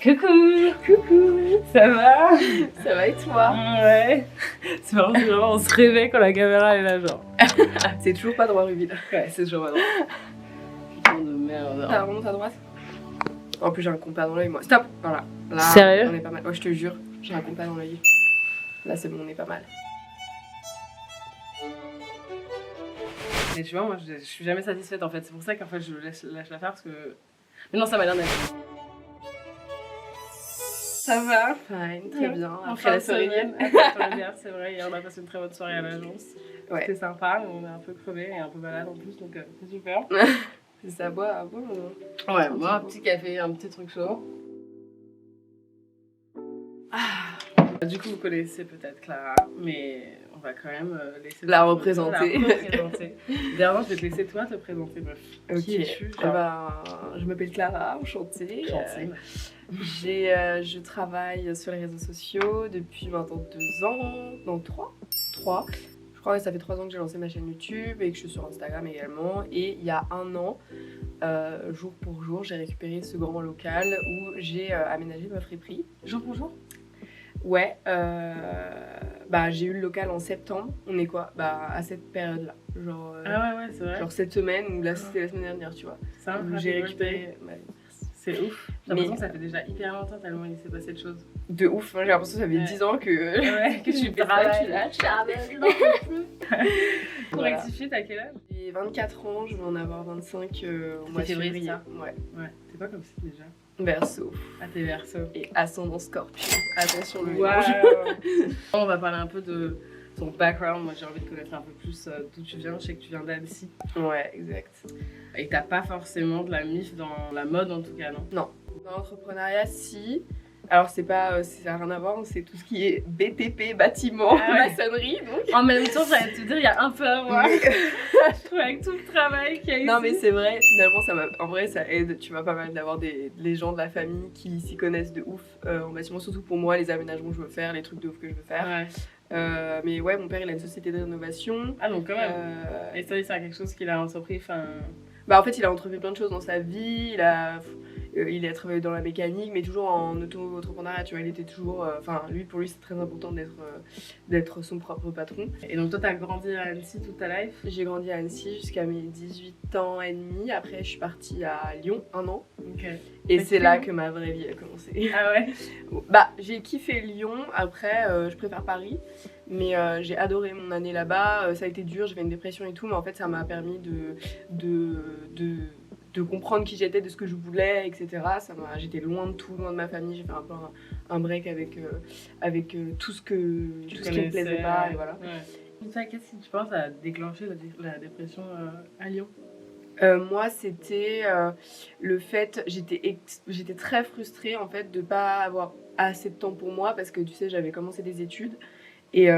Coucou. Coucou. Ça va? Ça va et toi? Ouais. C'est marrant, on se réveille quand la caméra est là, genre. C'est toujours pas droit, Ruby. Ouais, c'est toujours pas drôle. Putain de merde. T'as remonte à droite? En plus, j'ai un compas dans l'œil, moi. Stop! Voilà. Là, Sérieux? on est pas mal. Ouais, je te jure, j'ai un compas dans l'œil. Là, c'est bon, on est pas mal. Mais tu vois, moi, je suis jamais satisfaite en fait. C'est pour ça qu'en fait, je lâche la faire parce que. Mais non, ça m'a l'air d'être. Ça va? Fine, très bien. Après la soirée hier. C'est vrai, hier on a passé une très bonne soirée à l'agence. Ouais. C'était sympa, mais on est un peu crevés et un peu malade en plus, donc c'est super. C'est ça, boire, Ouais, moi, un petit café, un petit truc chaud. Du coup, vous connaissez peut-être Clara, mais on va quand même laisser la représenter. D'ailleurs, je vais te laisser toi te présenter, meuf. Ok. Qui es-tu, je m'appelle Clara, enchantée. Je travaille sur les réseaux sociaux depuis maintenant 2 ans, non 3. Je crois que ça fait 3 ans que j'ai lancé ma chaîne YouTube et que je suis sur Instagram également. Et il y a 1 an, jour pour jour, j'ai récupéré ce grand local où j'ai aménagé ma friperie. Jour pour jour? Ouais, j'ai eu le local en septembre. On est quoi? À cette période-là. Genre, ouais, c'est vrai. Genre cette semaine, ou là c'était la semaine dernière, tu vois. Ça, j'ai récupéré. C'est ouf. J'ai l'impression que ça fait déjà hyper longtemps tellement il s'est passé de choses. De ouf, j'ai l'impression que ça fait 10 ans que, que je suis travaille là. Pour rectifier, t'as quel âge? J'ai 24 ans, je vais en avoir 25 au mois de février. Ouais. T'es pas comme ça déjà? Verseau. Ah, t'es Verseau. Et ascendant Scorpion. Attention le On va parler un peu de ton background. Moi j'ai envie de connaître un peu plus d'où tu viens. Je sais que tu viens d'Annecy. Ouais, exact. Et t'as pas forcément de la mif dans la mode en tout cas, non? Non. Dans l'entrepreneuriat, si. Alors c'est pas, ça n'a rien à voir, c'est tout ce qui est BTP, bâtiment, maçonnerie. Donc. En même temps, j'allais te dire, il y a un peu à voir. Je trouve avec tout le travail qu'il y a ici. Non mais c'est vrai, finalement en vrai ça aide, tu vois, pas mal d'avoir les gens de la famille qui s'y connaissent de ouf en bâtiment, surtout pour moi, les aménagements que je veux faire, les trucs de ouf que je veux faire. Ouais. Mais ouais, mon père il a une société de rénovation. Ah donc quand même. Et ça, c'est quelque chose qu'il a entrepris, en fait il a entrepris plein de choses dans sa vie, il a travaillé dans la mécanique, mais toujours en auto-entrepreneuriat, tu vois, il était toujours... pour lui, c'est très important d'être son propre patron. Et donc toi, t'as grandi à Annecy toute ta life? J'ai grandi à Annecy jusqu'à mes 18 ans et demi. Après, je suis partie à Lyon 1 an. Okay. Et c'est là que ma vraie vie a commencé. Ah ouais? J'ai kiffé Lyon. Après, je préfère Paris. Mais j'ai adoré mon année là-bas. Ça a été dur, j'avais une dépression et tout, mais en fait, ça m'a permis de comprendre qui j'étais, de ce que je voulais, etc. J'étais loin de tout, loin de ma famille. J'ai fait un peu un break avec tout ce qui me plaisait pas. Et voilà. Ouais. Qu'est-ce que tu penses a déclenché la dépression à Lyon? Moi, c'était le fait, j'étais très frustrée en fait de pas avoir assez de temps pour moi parce que tu sais, j'avais commencé des études et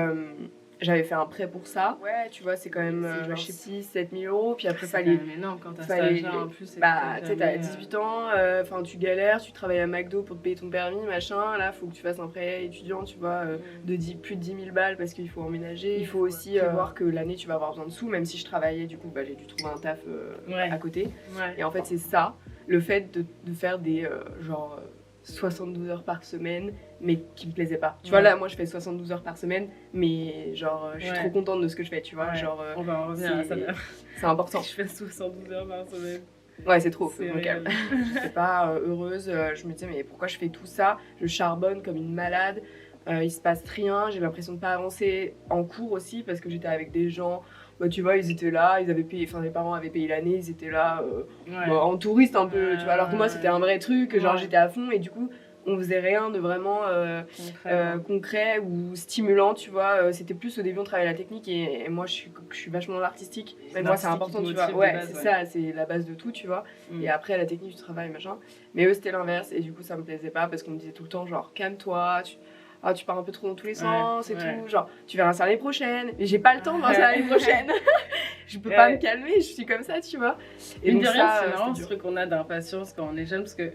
j'avais fait un prêt pour ça. Ouais, tu vois, c'est quand même, je sais plus, 7 000 €. Puis après, fallait. Mais non, quand t'as stage en plus. Tu sais, t'as 18 ans, tu galères, tu travailles à McDo pour te payer ton permis, machin. Là, faut que tu fasses un prêt étudiant, tu vois, plus de 10 000 balles parce qu'il faut emménager. Il faut aussi voir que l'année, tu vas avoir besoin de sous, même si je travaillais, du coup, j'ai dû trouver un taf à côté. Ouais. Et en fait, c'est ça, le fait de faire des 72 heures par semaine, mais qui me plaisait pas. Tu vois, là, moi, je fais 72 heures par semaine, mais genre, je suis trop contente de ce que je fais, tu vois. Genre, on va en revenir à ça. C'est important. Je fais 72 heures par semaine. Ouais, c'est trop, c'est calme. J'étais pas heureuse, je me disais, mais pourquoi je fais tout ça? Je charbonne comme une malade, il se passe rien, j'ai l'impression de pas avancer en cours aussi, parce que j'étais avec des gens... tu vois, ils étaient là, ils avaient payé, mes parents avaient payé l'année, ils étaient là en touriste un peu, tu vois, alors que moi c'était un vrai truc, genre j'étais à fond et du coup on faisait rien de vraiment concret ou stimulant, tu vois, c'était plus au début on travaillait la technique et moi je suis vachement dans l'artistique, mais moi c'est important, tu vois, ça, c'est la base de tout, tu vois, et après la technique du travail, machin, mais eux c'était l'inverse et du coup ça me plaisait pas parce qu'on me disait tout le temps genre calme-toi, tu pars un peu trop dans tous les sens et tout, genre tu verras ça l'année prochaine, mais j'ai pas le temps de voir ça l'année prochaine. Je peux pas me calmer, je suis comme ça, tu vois. Et donc ça, c'est marrant ce truc qu'on a d'impatience quand on est jeune, parce que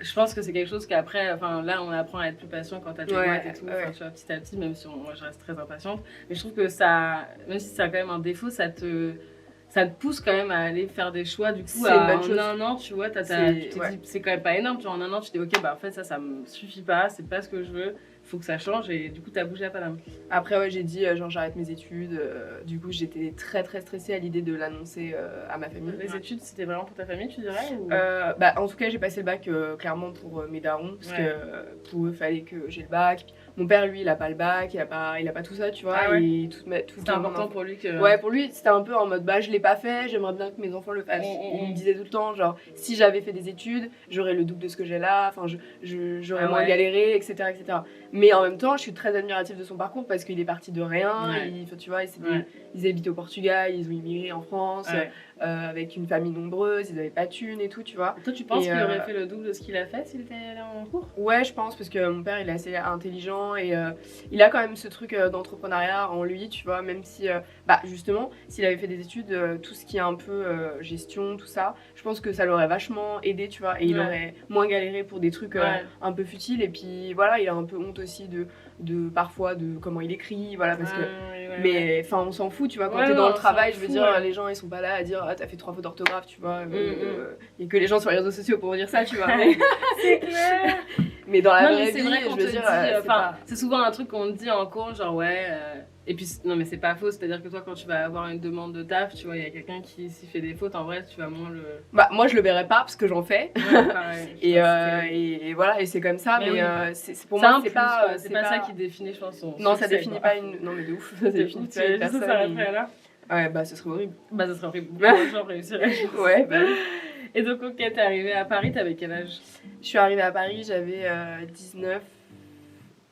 je pense que c'est quelque chose qu'après, là on apprend à être plus patient quand t'as tes boîtes et tout, tu vois, petit à petit, même si moi je reste très impatiente, mais je trouve que ça, même si ça a quand même un défaut, ça te ça te pousse quand même à aller faire des choix. Du coup, c'est une bonne chose. En un an, tu vois, tu te dis, c'est quand même pas énorme. Tu vois, en un an, tu te dis, ok, bah en fait, ça me suffit pas, c'est pas ce que je veux, faut que ça change. Et du coup, t'as bougé à Paname. Après, ouais, j'ai dit, genre, j'arrête mes études. Du coup, j'étais très très stressée à l'idée de l'annoncer à ma famille. Les études, c'était vraiment pour ta famille, tu dirais ou... Bah, en tout cas, j'ai passé le bac clairement pour mes darons, parce que pour eux, il fallait que j'ai le bac. Mon père, lui, il a pas le bac, il a pas tout ça, tu vois. Ah ouais. Et tout c'était important pour lui que... Ouais, pour lui, c'était un peu en mode, bah, je l'ai pas fait, j'aimerais bien que mes enfants le fassent. Il me disait tout le temps, genre, si j'avais fait des études, j'aurais le double de ce que j'ai là, enfin, j'aurais moins galéré, etc., etc. Mais en même temps, je suis très admirative de son parcours parce qu'il est parti de rien, tu vois, ils habitent au Portugal, ils ont immigré en France, avec une famille nombreuse, ils avaient pas de thunes et tout, tu vois. Toi, tu penses qu'il aurait fait le double de ce qu'il a fait s'il était allé en cours? Ouais, je pense, parce que mon père, il est assez intelligent et il a quand même ce truc d'entrepreneuriat en lui, tu vois, même si, bah, justement, s'il avait fait des études, tout ce qui est un peu gestion, tout ça, je pense que ça l'aurait vachement aidé, tu vois, et il aurait moins galéré pour des trucs un peu futiles, et puis voilà, il a un peu honte aussi parfois de comment il écrit, voilà, parce que mais enfin on s'en fout, tu vois, quand t'es dans le travail, je veux dire, les gens ils sont pas là à dire t'as fait 3 fautes d'orthographe, tu vois, et que les gens sur les réseaux sociaux pour dire ça, tu vois. C'est clair. Mais dans la vraie vie, je veux dire, c'est souvent un truc qu'on te dit en cours, genre et puis non mais c'est pas faux, c'est-à-dire que toi quand tu vas avoir une demande de taf, tu vois, il y a quelqu'un qui s'y fait des fautes, en vrai tu vas moins le... Bah moi je le verrai pas parce que j'en fais. Pareil, et voilà, et c'est comme ça, mais pour moi c'est pas ça qui définit, je pense, non, ça définit pas une... Non mais de ouf, ça définit pas une personne. Ça s'arrêterait là. Ouais, bah ce serait horrible. Bah ça serait horrible, beaucoup de gens réussiraient. Ouais, bah oui. Et donc ok, t'es arrivée à Paris, t'avais quel âge? Je suis arrivée à Paris, j'avais 19.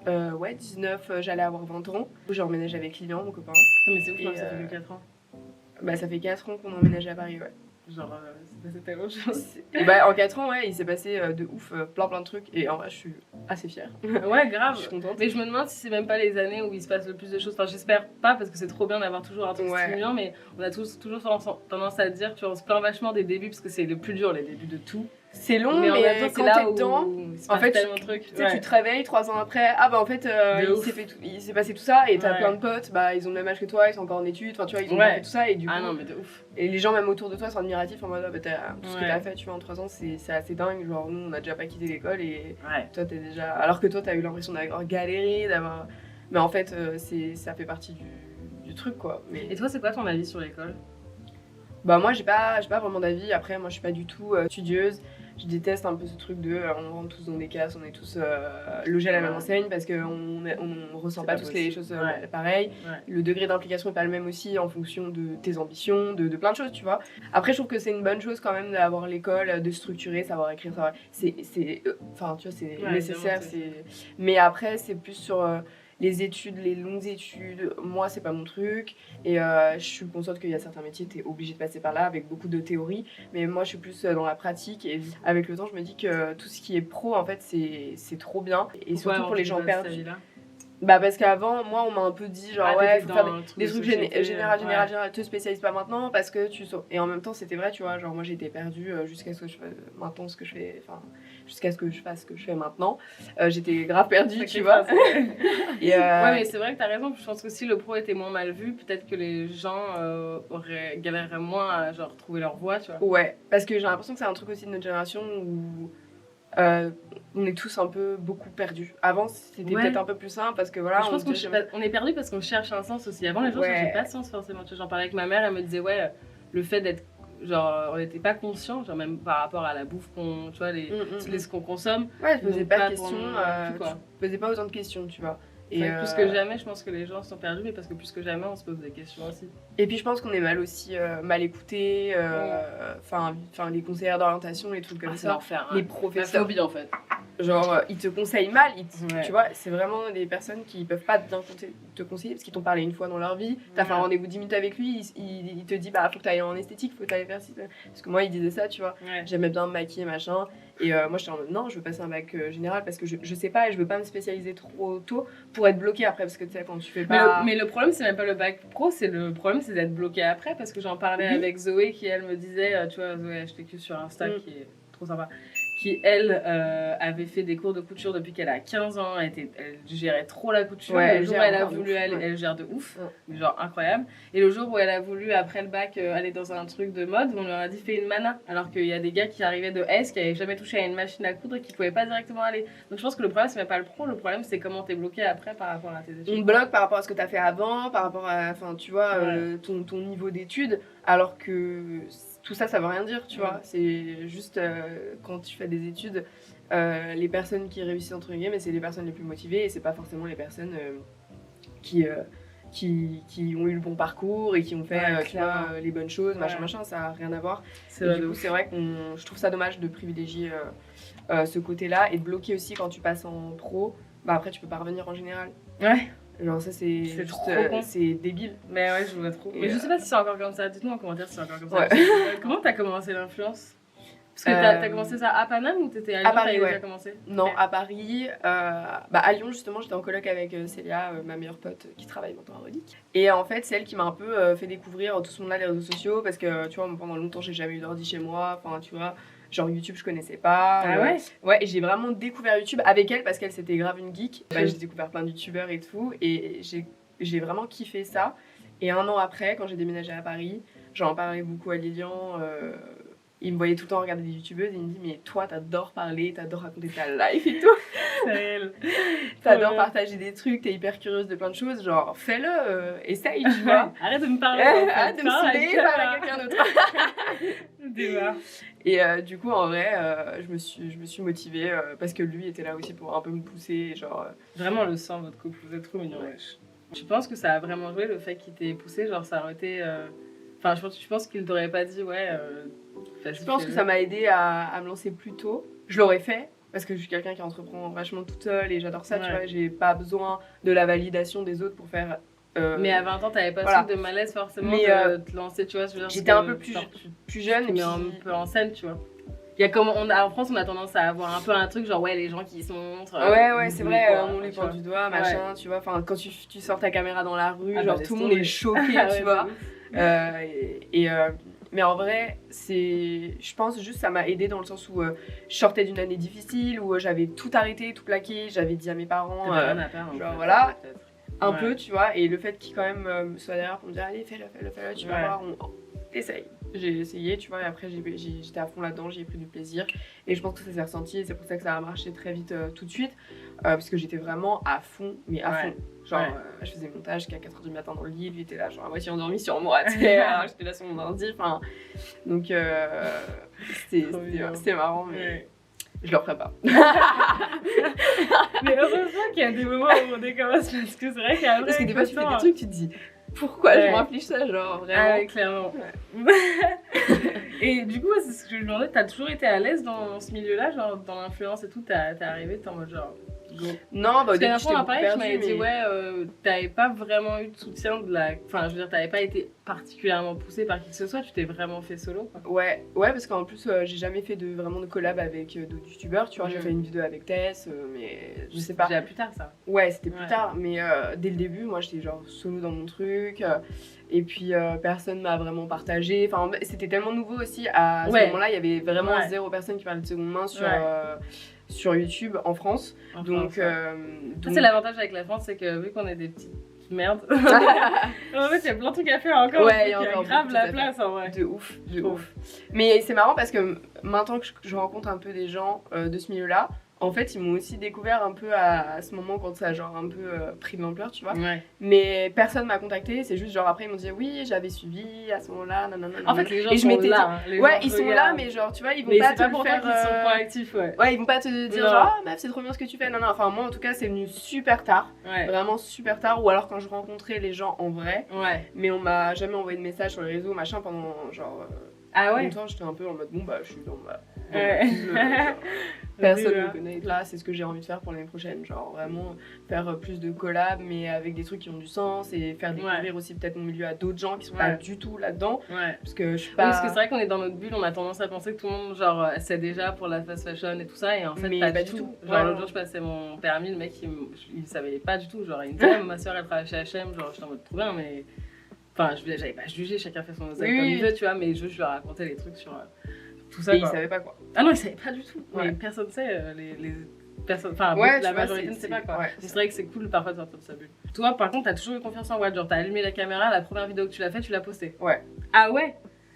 19, j'allais avoir 20 ans. J'ai emménagé avec Lilian, mon copain. Non mais c'est ouf, ça fait 4 ans. Bah ça fait 4 ans qu'on a emménagé à Paris, ouais. Genre, c'est passé tellement de choses. Bah en 4 ans, ouais, il s'est passé de ouf plein de trucs. Et en vrai, je suis assez fière. Ouais, grave. Je suis contente. Mais je me demande si c'est même pas les années où il se passe le plus de choses. Enfin, j'espère pas, parce que c'est trop bien d'avoir toujours un truc stimulant, mais on a toujours tendance à dire, tu vois, on se plaint vachement des débuts, parce que c'est le plus dur, les débuts de tout. C'est long, mais quand t'es dedans, en fait, tu te réveilles 3 ans après, ah bah en fait, il s'est passé tout ça, et t'as plein de potes, bah ils ont le même âge que toi, ils sont encore en études, enfin tu vois, ils ont fait tout ça, et du coup... Ah non, mais de ouf. Et les gens même autour de toi sont admiratifs en mode, ah bah tout ce que t'as fait, tu vois, en 3 ans, c'est assez dingue, genre nous on a déjà pas quitté l'école, et toi t'es déjà... Alors que toi t'as eu l'impression d'avoir galéré, d'avoir... Mais en fait, ça fait partie du truc, quoi. Mais... Et toi, c'est quoi ton avis sur l'école? Bah moi j'ai pas vraiment d'avis, après moi je suis pas du tout studieuse. Je déteste un peu ce truc de on rentre tous dans des cases, on est tous logés à la même enseigne parce qu'on ressent pas tous les choses pareilles. Le degré d'implication est pas le même aussi en fonction de tes ambitions, de plein de choses, tu vois. Après, je trouve que c'est une bonne chose quand même d'avoir l'école, de structurer, savoir écrire, savoir... Enfin, tu vois, c'est nécessaire. Mais après, c'est plus sur... les études, les longues études, moi c'est pas mon truc, et je suis consciente qu'il y a certains métiers t'es obligé de passer par là avec beaucoup de théorie, mais moi je suis plus dans la pratique, et avec le temps je me dis que tout ce qui est pro en fait c'est trop bien, et surtout pour les gens perdus. Bah parce qu'avant, moi on m'a un peu dit genre ouais faut faire des trucs général, te spécialise pas maintenant parce que tu sauves. Et en même temps c'était vrai, tu vois, genre moi j'étais perdue jusqu'à ce que je fasse maintenant ce que je fais, enfin jusqu'à ce que je fasse ce que je fais maintenant. J'étais grave perdue, tu vois. Ouais mais c'est vrai que t'as raison, je pense que si le pro était moins mal vu, peut-être que les gens galéreraient moins à genre trouver leur voie, tu vois. Ouais, parce que j'ai l'impression que c'est un truc aussi de notre génération où on est tous un peu beaucoup perdus. Avant, c'était peut-être un peu plus simple parce que voilà. Je pense qu'on est perdus parce qu'on cherche un sens aussi. Avant, les gens cherchaient pas de sens forcément. Tu vois, j'en parlais avec ma mère, elle me disait le fait d'être genre on n'était pas conscient, genre même par rapport à la bouffe qu'on, tu vois, ce qu'on consomme. Ouais, je posais pas de questions. Tu posais pas autant de questions, tu vois. Et plus que jamais, je pense que les gens sont perdus, mais parce que plus que jamais, on se pose des questions aussi. Et puis je pense qu'on est mal écouté, les conseillères d'orientation, les trucs comme ça, les professeurs. La phobie en fait. Genre, ils te conseillent mal, tu vois, c'est vraiment des personnes qui peuvent pas bien te conseiller parce qu'ils t'ont parlé une fois dans leur vie. T'as fait un rendez-vous 10 minutes avec lui, il te dit bah faut que t'ailles en esthétique, faut que t'ailles faire ci. Parce que moi, il disait ça, tu vois. J'aimais bien me maquiller, machin. Et moi, j'étais en mode non, je veux passer un bac général parce que je sais pas et je veux pas me spécialiser trop tôt pour être bloquée après. Parce que tu sais, quand tu fais pas. Mais le problème, c'est même pas le bac pro, le problème, c'est d'être bloquée après. Parce que j'en parlais avec Zoé qui, elle, me disait, tu vois, Zoé HTQ sur Insta qui est trop sympa. qui elle avait fait des cours de couture depuis qu'elle a 15 ans, elle gérait trop la couture, et le jour où elle a voulu, elle gère de ouf, genre incroyable, et le jour où elle a voulu après le bac aller dans un truc de mode, on leur a dit fais une mana, alors qu'il y a des gars qui arrivaient de S, qui n'avaient jamais touché à une machine à coudre et qui ne pouvaient pas directement aller. Donc je pense que le problème c'est même pas le pro, le problème c'est comment t'es bloqué après par rapport à tes études. On bloque par rapport à ce que t'as fait avant, par rapport à, enfin tu vois, ton niveau d'études, alors que tout ça, ça veut rien dire, tu vois. C'est juste quand tu fais des études, les personnes qui réussissent entre guillemets, c'est les personnes les plus motivées et c'est pas forcément les personnes qui ont eu le bon parcours et qui ont fait tu vois, les bonnes choses, machin, ça a rien à voir. C'est vrai que je trouve ça dommage de privilégier ce côté-là et de bloquer aussi quand tu passes en pro. Bah après, tu peux pas revenir en général. Ouais. Genre ça c'est juste, c'est débile. Mais ouais, je vois trop. Mais je sais pas si c'est encore comme ça. Dites-moi en commentaire si c'est encore comme ça. Comment t'as commencé l'influence? Parce que t'as commencé ça à Paname ou t'étais à Lyon? À Paris, déjà commencé? Non, à Paris. À Lyon justement, j'étais en coloc avec Célia, ma meilleure pote qui travaille maintenant à Relique. Et en fait, c'est elle qui m'a un peu fait découvrir tout ce monde-là, les réseaux sociaux, parce que tu vois, pendant longtemps, j'ai jamais eu d'ordi chez moi. Enfin, tu vois. Genre YouTube, je connaissais pas. Ah ouais? Ouais, et j'ai vraiment découvert YouTube avec elle parce qu'elle c'était grave une geek. J'ai découvert plein de youtubeurs et tout. Et j'ai vraiment kiffé ça. Et un an après, quand j'ai déménagé à Paris, j'en parlais beaucoup à Lilian. Il me voyait tout le temps regarder des youtubeuses et il me dit mais toi t'adores parler, t'adores raconter ta life et tout. C'est réel. T'adores partager des trucs, t'es hyper curieuse de plein de choses, genre fais-le, essaye, tu vois. Arrête de me parler. Arrête de me saouler, parle à quelqu'un d'autre. Et du coup en vrai je me suis motivée parce que lui était là aussi pour un peu me pousser, genre. Vraiment le sang votre couple, vous êtes trop mignons, wesh. Tu penses que ça a vraiment joué le fait qu'il t'ait poussé, genre ça aurait été. Enfin, je pense qu'il t'aurait pas dit, je pense que ça m'a aidé à me lancer plus tôt. Je l'aurais fait, parce que je suis quelqu'un qui entreprend vachement toute seule et j'adore ça, tu vois. J'ai pas besoin de la validation des autres pour faire. Mais à 20 ans, t'avais pas de malaise forcément de te lancer, tu vois. J'étais un peu plus jeune. Mais un peu en scène, tu vois. Il y a comme en France, on a tendance à avoir un peu un truc genre les gens qui se montrent. Ouais, c'est vrai, on les pointe du doigt, machin, tu vois. Enfin, quand tu sors ta caméra dans la rue, genre tout le monde est choqué, tu vois. Mais en vrai, je pense juste ça m'a aidé dans le sens où je sortais d'une année difficile, où j'avais tout arrêté, tout plaqué, j'avais dit à mes parents, genre voilà, un peu, tu vois, et le fait qu'ils quand même soient derrière pour me dire allez fais-le, tu vas voir, essaye. J'ai essayé, tu vois, et après j'étais à fond là-dedans, j'y ai pris du plaisir et je pense que ça s'est ressenti et c'est pour ça que ça a marché très vite tout de suite parce que j'étais vraiment à fond, mais à fond. Genre, je faisais montage jusqu'à 4h du matin dans le lit, lui était là, genre à moitié endormi sur moi, tu sais, j'étais là sur mon ordi, enfin. Donc, c'était marrant, mais je le referai pas. Mais heureusement qu'il y a des moments où on décommence parce que c'est vrai qu'il y a parce que des fois, tu fais des trucs, tu te dis pourquoi je m'inflige ça, genre vraiment. Ah ouais, clairement. Et du coup, c'est ce que je me demandais, t'as toujours été à l'aise dans ce milieu-là, genre dans l'influence et tout, t'es arrivée, t'es en mode genre. Non, bah au début j'étais beaucoup perdue, tu m'avais dit t'avais pas vraiment eu de soutien de la... Enfin, je veux dire, t'avais pas été particulièrement poussée par qui que ce soit, tu t'es vraiment fait solo, quoi. Ouais, parce qu'en plus j'ai jamais fait vraiment de collab avec d'autres youtubeurs, tu vois, j'ai fait une vidéo avec Tess, mais je sais pas. C'était plus tard ça. Ouais, c'était plus tard, mais dès le début, moi j'étais genre solo dans mon truc, et puis personne m'a vraiment partagé, enfin c'était tellement nouveau aussi, à ce moment-là, il y avait vraiment zéro personne qui parlait de seconde main sur YouTube en France. Donc, ça c'est l'avantage avec la France, c'est que vu qu'on est des petites merdes, en fait il y a plein de trucs à faire encore. Ouais, il y a grave la place en vrai. De ouf. Mais c'est marrant parce que maintenant que je rencontre un peu des gens de ce milieu-là, en fait ils m'ont aussi découvert un peu à ce moment quand ça a genre un peu pris de l'ampleur, tu vois. Mais personne m'a contacté, c'est juste genre après ils m'ont dit oui j'avais suivi à ce moment-là, En fait les gens sont là. Ils sont là, mais genre tu vois ils vont pas te faire. Ils sont proactifs, ils vont pas te dire genre ah meuf c'est trop bien ce que tu fais, non. Enfin moi en tout cas c'est venu super tard, vraiment super tard, ou alors quand je rencontrais les gens en vrai. Mais on m'a jamais envoyé de message sur les réseaux machin pendant genre. Longtemps j'étais un peu en mode bon bah je suis dans ma. Personne ne me connaît. Là, c'est ce que j'ai envie de faire pour l'année prochaine. Genre vraiment faire plus de collabs, mais avec des trucs qui ont du sens et faire découvrir aussi peut-être mon milieu à d'autres gens qui sont pas du tout là-dedans. Parce que je suis pas. Parce que c'est vrai qu'on est dans notre bulle, on a tendance à penser que tout le monde genre sait déjà pour la fast fashion et tout ça, et en fait pas du tout. Genre l'autre jour je passais mon permis, le mec il savait pas du tout. Genre il me disait ma soeur elle travaille chez H&M, genre j'étais en mode trop bien, mais. Enfin, j'avais pas jugé, chacun fait son oseille comme il veut, tu vois, mais je lui ai raconté les trucs sur tout ça. Et ils savaient pas quoi. Ah non, ils savaient pas du tout. Ouais. Mais personne sait, les personnes, enfin la majorité ne sait pas quoi. C'est vrai que c'est cool parfois de sortir de sa bulle. Toi par contre, t'as toujours eu confiance en Watt, genre t'as allumé la caméra, la première vidéo que tu l'as faite, tu l'as postée. Ouais. Ah ouais?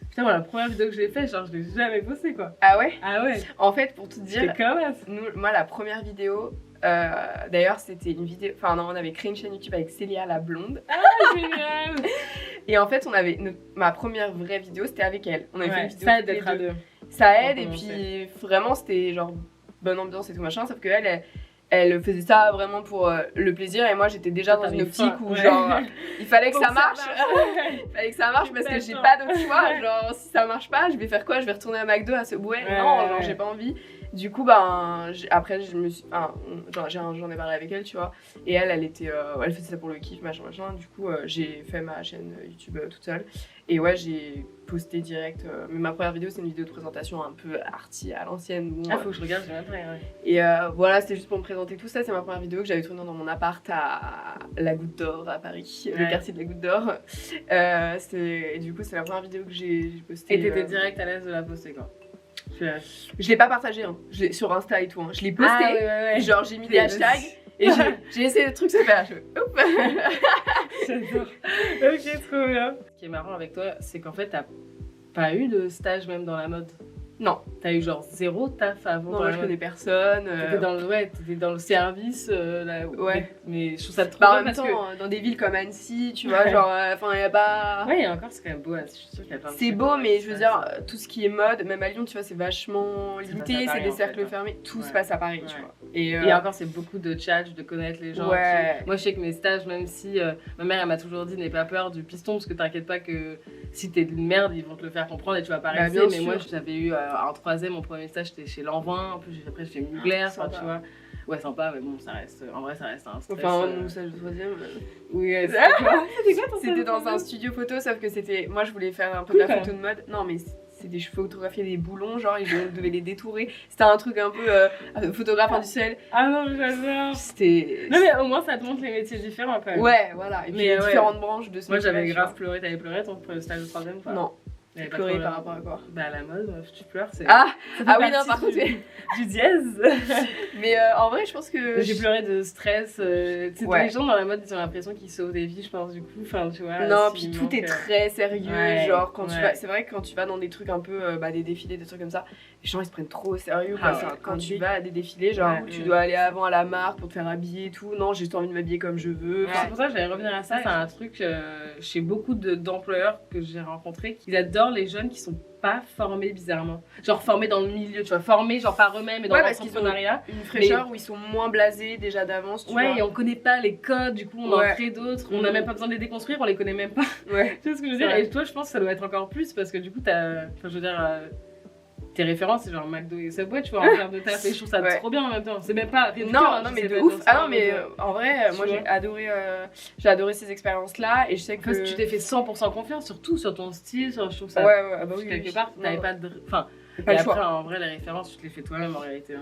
Putain, moi la première vidéo que j'ai faite, genre je l'ai jamais postée quoi. Ah ouais? Ah ouais. En fait, pour te dire, moi la première vidéo, d'ailleurs c'était une vidéo, enfin non, on avait créé une chaîne YouTube avec Célia la blonde. Ah génial. Et en fait, on avait ma première vraie vidéo, c'était avec elle. On avait fait une vidéo. Ça aide d'être à deux. Ça aide, et puis vraiment c'était genre bonne ambiance et tout machin, sauf qu'elle elle faisait ça vraiment pour le plaisir, et moi j'étais déjà dans une optique où genre il fallait que ça marche. Il fallait que ça marche parce que j'ai pas d'autre choix, genre si ça marche pas je vais faire quoi, je vais retourner à McDo à Subway, non, genre j'ai pas envie. Du coup après je me suis, j'en ai parlé avec elle, tu vois, et elle était elle faisait ça pour le kiff machin. Du coup j'ai fait ma chaîne YouTube toute seule, et ouais, j'ai posté direct, mais ma première vidéo c'est une vidéo de présentation un peu arty à l'ancienne. Faut que je regarde, j'ai même pas. Et voilà, c'était juste pour me présenter tout ça. C'est ma première vidéo que j'avais tournée dans mon appart à la Goutte d'Or à Paris, le quartier de la Goutte d'Or. Du coup c'est la première vidéo que j'ai postée. Et t'étais direct à l'aise de la poster quoi? Je l'ai pas partagée hein. Sur Insta et tout, hein. Je l'ai postée, genre j'ai mis des hashtags et j'ai essayé le truc se faire. J'adore. Ok, trop bien. Ce qui est marrant avec toi, c'est qu'en fait t'as pas eu de stage même dans la mode. Non. T'as eu genre zéro taf avant. Non, moi je connais personne. T'étais dans le service. Là, ouais. Mais je trouve ça trop bien en même temps, dans des villes comme Annecy, tu vois, genre, enfin, y a pas. Ouais, et encore, c'est quand même beau, je suis sûre qu'il y a plein de c'est beau, mais je veux dire, tout ce qui est mode, même à Lyon, tu vois, c'est vachement limité, c'est des cercles fermés, tout se passe à Paris, tu vois. Et encore, c'est beaucoup de tchatch, de connaître les gens. Ouais. Moi, je sais que mes stages, même si ma mère, elle m'a toujours dit, n'aie pas peur du piston, parce que t'inquiète pas que si t'es de merde, ils vont te le faire comprendre et tu vas pas rester. Mais moi, j'avais eu en troisième, mon premier stage, c'était chez Lanvin. En plus, après, j'ai fait Mugler, tu vois. Ouais, sympa, mais bon, ça reste. En vrai, ça reste un stress. Enfin, mon stage de troisième. Oui, c'était quoi? C'était dans un studio photo, sauf que c'était. Moi, je voulais faire un peu de la photo de mode. Non, mais c'était je photographiais des boulons, genre, et je devais les détourer. C'était un truc un peu photographe industriel. Ah non, j'adore. C'était. Non, mais au moins, ça te montre les métiers différents quand même. Ouais, voilà. Et puis, différentes branches de ce métier. Moi, j'avais grave pleuré. T'avais pleuré ton stage de troisième, quoi? Non. Pleurer par rapport à quoi? Bah la mode, tu pleures, c'est... Ah oui, non, par contre, du dièse. Mais en vrai, je pense que... J'ai pleuré de stress, les gens dans la mode, ils ont l'impression qu'ils sauvent des vies, je pense, du coup, enfin, tu vois... Non, puis tout est très sérieux, genre, quand tu vas... C'est vrai que quand tu vas dans des trucs un peu, des défilés, des trucs comme ça, les gens, ils se prennent trop au sérieux, quoi. Quand tu vas à des défilés, genre, tu dois aller avant à la marque pour te faire habiller et tout. Non, j'ai juste envie de m'habiller comme je veux. C'est pour ça que j'allais revenir à ça, c'est un truc chez beaucoup d'employeurs que j'ai rencontrés, qu'ils adorent les jeunes qui sont pas formés bizarrement, genre formés dans le milieu, tu vois, formés genre par eux-mêmes et dans l'entrepreneuriat, une fraîcheur où ils sont moins blasés déjà d'avance, tu vois. Et on connaît pas les codes, du coup on en crée d'autres, on a même pas besoin de les déconstruire, on les connaît même pas. Tu vois ce que je veux dire? Et toi je pense que ça doit être encore plus parce que du coup t'as, enfin je veux dire, tes références c'est genre McDo et Subway, tu vois, en termes de taf, et je trouve ça trop bien en même temps. C'est même pas non mais de ouf. Ah non mais en vrai moi j'ai adoré ces expériences là, et je sais que parce que tu t'es fait 100% confiance, surtout sur ton style, je trouve ça quelque part t'avais pas de, enfin pas et le après choix. En vrai les références tu te les fais toi-même en réalité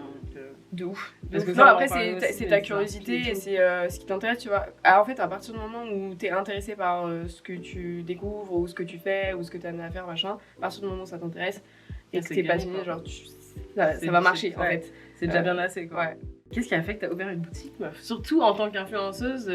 de ouf. Parce que non après c'est ta curiosité et c'est ce qui t'intéresse, tu vois. En fait à partir du moment où t'es intéressé par ce que tu découvres ou ce que tu fais ou ce que t'as à faire machin, à partir du moment où ça t'intéresse et que t'es passionné, genre ça va marcher en fait. C'est déjà bien assez quoi. Ouais. Qu'est-ce qui a fait que t'as ouvert une boutique, meuf? Surtout en tant qu'influenceuse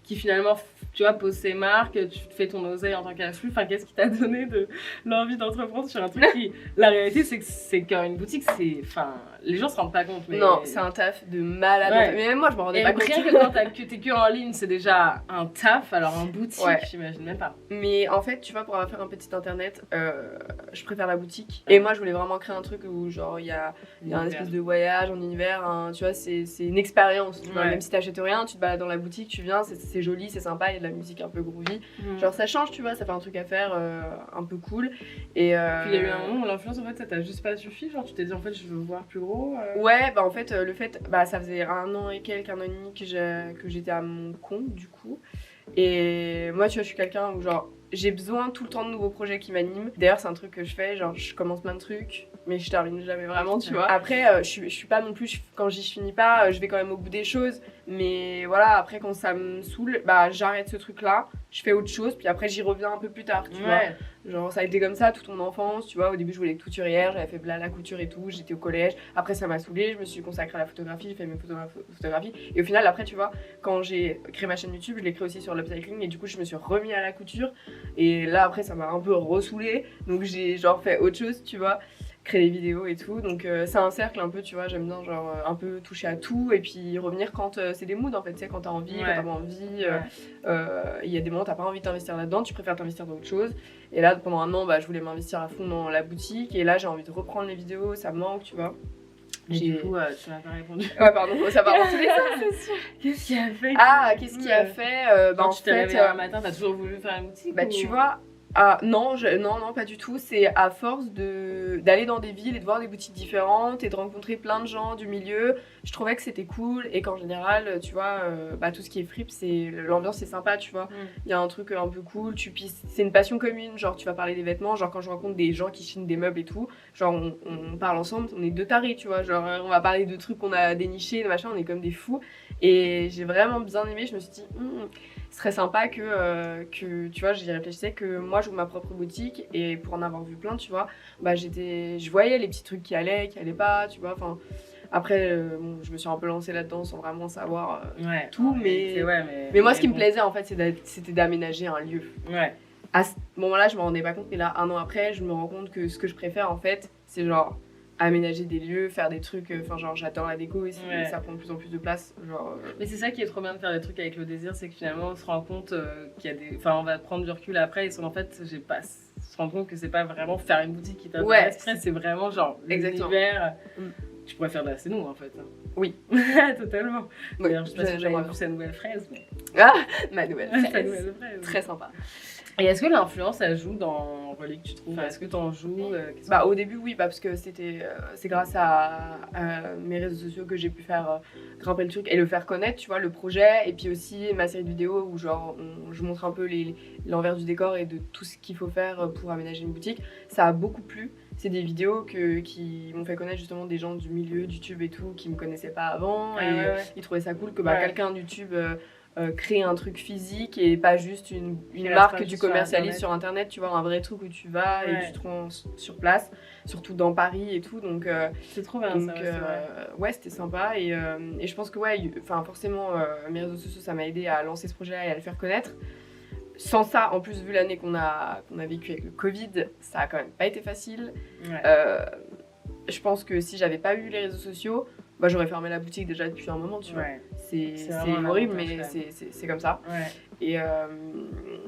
qui finalement, tu vois, pose ses marques, tu te fais ton oseille en tant qu'influ. Enfin, qu'est-ce qui t'a donné de l'envie d'entreprendre sur un truc qui... La réalité, c'est qu'une boutique, c'est... Enfin, les gens se rendent pas compte. Mais... Non, c'est un taf de malade. Ouais. Mais même moi, je m'en rendais pas compte. Rien que quand t'es que en ligne, c'est déjà un taf. Alors en boutique, j'imagine même pas. Mais en fait, tu vois, pour faire un petit internet, je préfère la boutique. Et moi, je voulais vraiment créer un truc où genre il y a un espèce de voyage en univers, tu vois, c'est une expérience. Tu vois, même si t'achètes rien, tu te balades dans la boutique, tu viens, c'est joli, c'est sympa, il y a de la musique un peu groovy. Genre ça change, tu vois, ça fait un truc à faire un peu cool. Et puis il y a eu un moment où l'influence, en fait, ça t'a juste pas suffi. Genre tu t'es dit, en fait, je veux voir plus gros. Ouais, bah en fait, le fait, ça faisait 1 an et quelques, 1 an et demi que j'étais à mon compte du coup. Et moi, tu vois, je suis quelqu'un où genre j'ai besoin tout le temps de nouveaux projets qui m'animent. D'ailleurs, c'est un truc que je fais, genre je commence plein de trucs, mais je termine jamais vraiment, tu vois. Après, je suis pas non plus, quand j'y finis pas, je vais quand même au bout des choses. Mais voilà, après quand ça me saoule, j'arrête ce truc-là, je fais autre chose, puis après j'y reviens un peu plus tard, tu vois. Genre ça a été comme ça toute mon enfance, tu vois. Au début je voulais être couturière, j'avais fait la couture et tout, j'étais au collège. Après ça m'a saoulée, je me suis consacrée à la photographie, j'ai fait mes photographies. Et au final après tu vois, quand j'ai créé ma chaîne YouTube, je l'ai créée aussi sur l'upcycling et du coup je me suis remis à la couture. Et là après ça m'a un peu ressoulée, donc j'ai genre fait autre chose, tu vois. Créer des vidéos et tout, donc c'est un cercle un peu, tu vois, j'aime bien genre un peu toucher à tout et puis revenir quand c'est des moods en fait, tu sais, quand t'as envie, quand t'as pas envie, il y a des moments t'as pas envie d'investir là-dedans, tu préfères t'investir dans autre chose. Et là pendant un an, bah, je voulais m'investir à fond dans la boutique et là j'ai envie de reprendre les vidéos, ça me manque, tu vois. Et du coup, tu m'as pas répondu. Ouais, pardon, ça va dans tous les sens, c'est sûr. Qu'est-ce qu'il a fait? Ah, qu'est-ce qu'il a fait? Bah, en fait, tu t'es réveillée un matin, t'as toujours voulu faire une boutique? Bah, tu vois. Ah non, non, pas du tout. C'est à force d'aller dans des villes et de voir des boutiques différentes et de rencontrer plein de gens du milieu. Je trouvais que c'était cool et qu'en général, tu vois, bah, tout ce qui est fripe, l'ambiance c'est sympa, tu vois. Il y a un truc un peu cool. C'est une passion commune. Genre, tu vas parler des vêtements. Genre, quand je rencontre des gens qui chinent des meubles et tout, genre, on parle ensemble. On est deux tarés, tu vois. Genre, on va parler de trucs qu'on a dénichés, de machin. On est comme des fous. Et j'ai vraiment bien aimé. Je me suis dit, ce serait sympa que tu vois, j'y réfléchissais, que moi j'ouvre ma propre boutique et pour en avoir vu plein, tu vois, bah je voyais les petits trucs qui allaient pas, tu vois, enfin après bon, je me suis un peu lancée là-dedans sans vraiment savoir tout, mais moi ce qui me plaisait en fait c'était d'aménager un lieu. À ce moment-là je me rendais pas compte, mais là un an après je me rends compte que ce que je préfère en fait c'est genre aménager des lieux, faire des trucs, enfin genre j'adore la déco et ça prend de plus en plus de place, genre mais c'est ça qui est trop bien de faire des trucs avec le désir, c'est que finalement on se rend compte qu'il y a des, enfin on va prendre du recul après et en fait on se rend compte que c'est pas vraiment faire une boutique qui t'intéresse, c'est vraiment genre l'univers. Tu pourrais faire de la scéno en fait. Oui. Totalement. D'ailleurs je sais pas si j'avais vu sa nouvelle fraise, mais... Ah, ma nouvelle fraise. Ta nouvelle fraise. Très sympa. Et est-ce que l'influence elle joue dans Relique, tu trouves? Est-ce que t'en joues? Bah au début oui, parce que c'est grâce à mes réseaux sociaux que j'ai pu faire grimper le truc et le faire connaître, tu vois, le projet, et puis aussi ma série de vidéos où genre je montre un peu l'envers du décor et de tout ce qu'il faut faire pour aménager une boutique. Ça a beaucoup plu. C'est des vidéos qui m'ont fait connaître justement des gens du milieu, du YouTube et tout, qui me connaissaient pas avant, et ils trouvaient ça cool que quelqu'un de YouTube créer un truc physique et pas juste une marque que tu commercialises sur internet, tu vois, un vrai truc où tu vas et tu te rends sur place, surtout dans Paris et tout, donc c'est trop bien donc, ouais c'était sympa et je pense que forcément mes réseaux sociaux ça m'a aidé à lancer ce projet et à le faire connaître. Sans ça, en plus vu l'année qu'on a vécu avec le Covid, ça a quand même pas été facile. Je pense que si j'avais pas eu les réseaux sociaux, bah, j'aurais fermé la boutique déjà depuis un moment, tu vois. C'est horrible, mais c'est comme ça. Et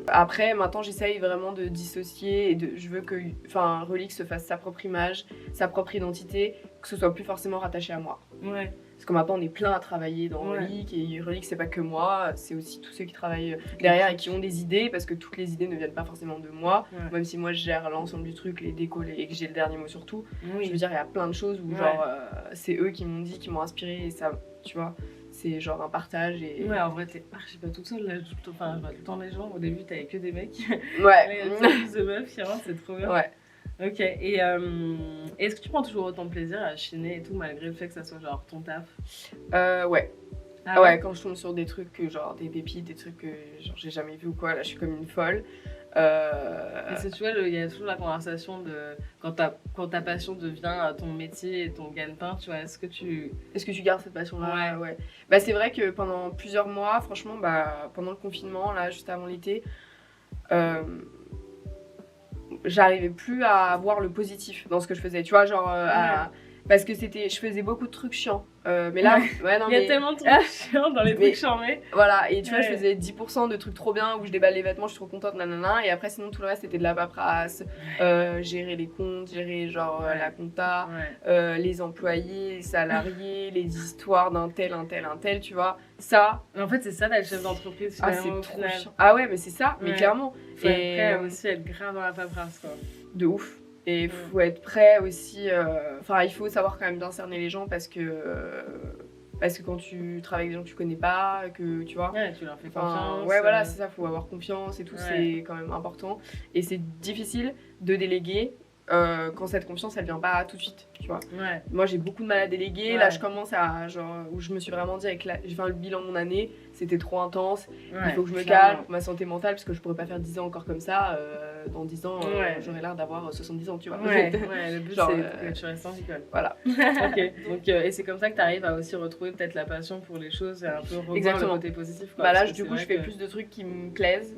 après, maintenant, j'essaye vraiment de dissocier et je veux que Relique se fasse sa propre image, sa propre identité, que ce soit plus forcément rattaché à moi. Parce que maintenant, on est plein à travailler dans Relique, et Relique, c'est pas que moi, c'est aussi tous ceux qui travaillent derrière et qui ont des idées, parce que toutes les idées ne viennent pas forcément de moi, même si moi je gère l'ensemble du truc, les décos, et que j'ai le dernier mot sur tout. Je veux dire, il y a plein de choses où genre c'est eux qui m'ont dit, qui m'ont inspiré, et ça, tu vois, c'est genre un partage. Et... Ouais, en vrai, t'es archi pas toute seule, là, enfin, je vois tout le temps les gens, au début t'avais que des mecs. Ouais. Il y a plus de meufs, c'est trop bien. Ouais. Ok, et est-ce que tu prends toujours autant de plaisir à chiner et tout, malgré le fait que ça soit genre ton taf? Ouais. Ah ouais, quand je tombe sur des trucs, genre des pépites, des trucs que genre j'ai jamais vu ou quoi, là je suis comme une folle. Et c'est, tu vois, il y a toujours la conversation de quand ta passion devient ton métier et ton gagne-pain, tu vois, est-ce que tu gardes cette passion-là? Ouais. Bah c'est vrai que pendant plusieurs mois, franchement, bah pendant le confinement, là, juste avant l'été, j'arrivais plus à voir le positif dans ce que je faisais, tu vois, genre parce que je faisais beaucoup de trucs chiants, mais là il y a tellement de trucs chiants dans les trucs chiants, mais voilà, et tu vois, je faisais 10% de trucs trop bien où je déballe les vêtements, je suis trop contente, nanana, et après sinon tout le reste c'était de la paperasse, gérer les comptes, gérer genre la compta, les employés, les salariés, les histoires d'un tel, tu vois, ça. Mais en fait c'est ça d'être chef d'entreprise finalement. C'est trop chiant. Ah ouais, mais c'est ça, mais clairement. Et après aussi être grave dans la paperasse, quoi. De ouf. Et il faut être prêt aussi, il faut savoir quand même bien cerner les gens parce que quand tu travailles avec des gens que tu connais pas, que tu vois. Ouais, tu leur fais confiance. Ouais, voilà, c'est ça, faut avoir confiance et tout, c'est quand même important. Et c'est difficile de déléguer quand cette confiance elle vient pas tout de suite. tu vois. Ouais. Moi, j'ai beaucoup de mal à déléguer. Là, je commence à, genre, où je me suis vraiment dit, j'ai fait le bilan de mon année, c'était trop intense. Il faut que je me calme pour ma santé mentale, parce que je pourrais pas faire 10 ans encore comme ça. Dans 10 ans, j'aurais l'air d'avoir 70 ans, tu vois. Le but, genre, c'est que tu restes en vie, Voilà. Ok. Donc, et c'est comme ça que tu arrives à aussi retrouver peut-être la passion pour les choses et un peu revoir le côté positif. Quoi, bah là, du coup, je fais plus de trucs qui me plaisent,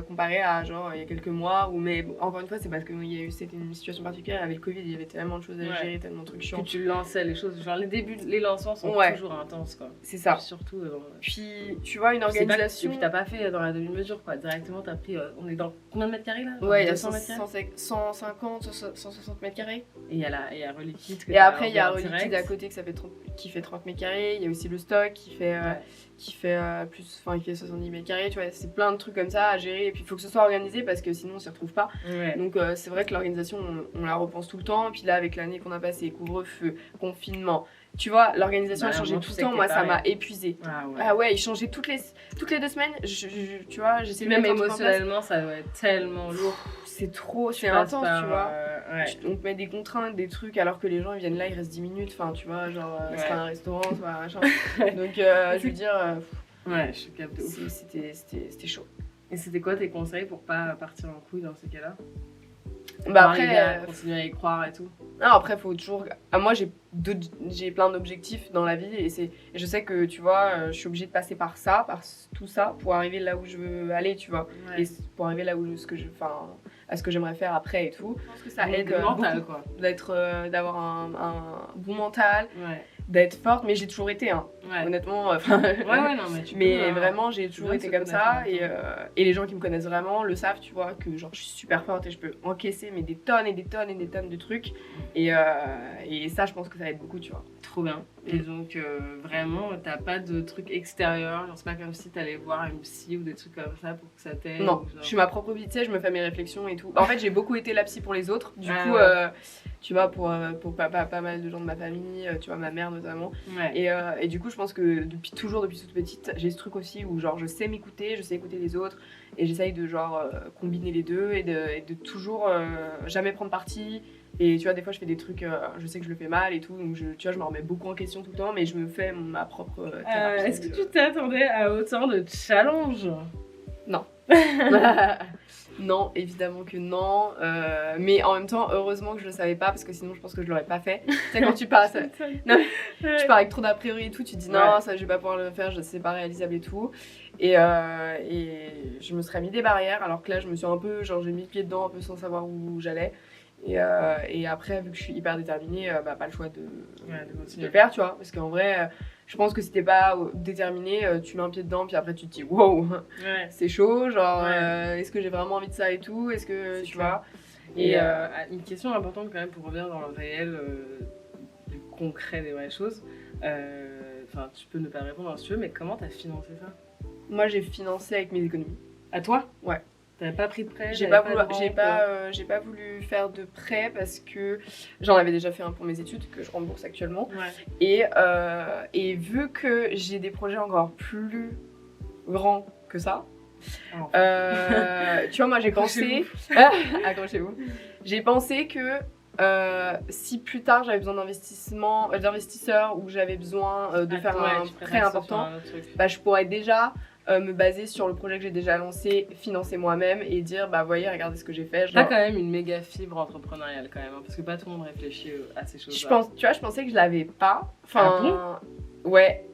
comparé à genre il y a quelques mois. Mais encore une fois, c'est parce que c'était une situation particulière avec le Covid, il y avait tellement de choses à gérer, tellement de trucs chiants. Que tu lançais les choses, genre les lancements sont toujours intenses, quoi. C'est ça. Puis surtout. Puis tu vois, une organisation. Et puis t'as pas fait dans la demi-mesure, quoi. Directement, t'as pris. On est dans combien de mètres carrés là? Ouais, il y a 150, 160 mètres carrés. Et il y a Reliquid. Et après, il y a Reliquid à côté qui fait 30 mètres carrés. Il y a aussi le stock qui fait plus, enfin, qui fait 70 mètres carrés. Tu vois, c'est plein de trucs comme ça à gérer. Et puis il faut que ce soit organisé parce que sinon on s'y retrouve pas. Donc c'est vrai que l'organisation, on la repense tout le temps. Et puis là, avec l'année qu'on a passée, couvre-feu, confinement. Tu vois, l'organisation a changé tout le temps. Moi, ça m'a épuisée. Ah ouais, il changeait toutes les 2 semaines. Tu vois, j'essaie de même émotionnellement, ça doit être tellement lourd. C'est trop, c'est intense, tu vois. On te met des contraintes, des trucs, alors que les gens ils viennent là, ils restent 10 minutes. Enfin, tu vois, genre, c'est un restaurant, soit machin. Donc, je veux dire. Je suis captée. C'était chaud. Et c'était quoi tes conseils pour pas partir en couille dans ces cas-là? Bah après, continuer à y croire et tout. Non, après, faut toujours. Moi, j'ai plein d'objectifs dans la vie et je sais que, tu vois, je suis obligée de passer par tout ça, pour arriver là où je veux aller, tu vois. Et pour arriver là où à ce que j'aimerais faire après et tout. Je pense que ça aide mental, quoi. D'avoir un bon mental. D'être forte, mais j'ai toujours été, hein. Honnêtement. Non, mais vraiment, j'ai toujours été comme ça. Et les gens qui me connaissent vraiment le savent, tu vois, que genre, je suis super forte et je peux encaisser mais des tonnes et des tonnes et des tonnes de trucs. Et ça, je pense que ça aide beaucoup, tu vois. Trop bien. Et donc, vraiment, t'as pas de trucs extérieurs. Genre, c'est pas comme si t'allais voir une psy ou des trucs comme ça pour que ça t'aide. Non, je suis ma propre vie, tu sais, je me fais mes réflexions et tout. En fait, j'ai beaucoup été la psy pour les autres. Du coup, tu vois, pour pas mal de gens de ma famille, tu vois, ma mère notamment. Et du coup, je pense que depuis toute petite, j'ai ce truc aussi où genre je sais m'écouter, je sais écouter les autres et j'essaye de genre combiner les deux et de toujours jamais prendre parti. Et tu vois, des fois je fais des trucs, je sais que je le fais mal et tout, donc tu vois, je me remets beaucoup en question tout le temps, mais je me fais ma propre thérapie. Est-ce que tu t'attendais à autant de challenges? Non. Non, évidemment que non. Mais en même temps, heureusement que je le savais pas, parce que sinon je pense que je l'aurais pas fait. Tu sais, quand tu pars, tu pars avec trop d'a priori et tout, tu te dis non, ça je vais pas pouvoir le faire, c'est pas réalisable et tout. Et je me serais mis des barrières, alors que là je me suis un peu, genre j'ai mis le pied dedans un peu sans savoir où j'allais. Et après, vu que je suis hyper déterminée, pas le choix de le faire, tu vois. Parce qu'en vrai, je pense que si t'es pas déterminée, tu mets un pied dedans, puis après tu te dis wow, c'est chaud, genre est-ce que j'ai vraiment envie de ça et tout, est-ce que tu vois. Et une question importante quand même pour revenir dans le réel, du concret des vraies choses. Enfin, tu peux ne pas répondre si tu veux, mais comment t'as financé ça? Moi, j'ai financé avec mes économies. À toi? Ouais. T'avais pas pris de prêt? J'ai pas voulu faire de prêt parce que j'en avais déjà fait un pour mes études que je rembourse actuellement. Et vu que j'ai des projets encore plus grands que ça, tu vois, moi j'ai pensé... Accrochez-vous. J'ai pensé que si plus tard j'avais besoin d'investisseurs ou j'avais besoin de faire un prêt important, je pourrais déjà... me baser sur le projet que j'ai déjà lancé, financer moi-même et dire voyez, regardez ce que j'ai fait. T'as quand même une méga fibre entrepreneuriale quand même, hein, parce que pas tout le monde réfléchit à ces choses-là. Je pensais que je l'avais pas. Enfin, ouais.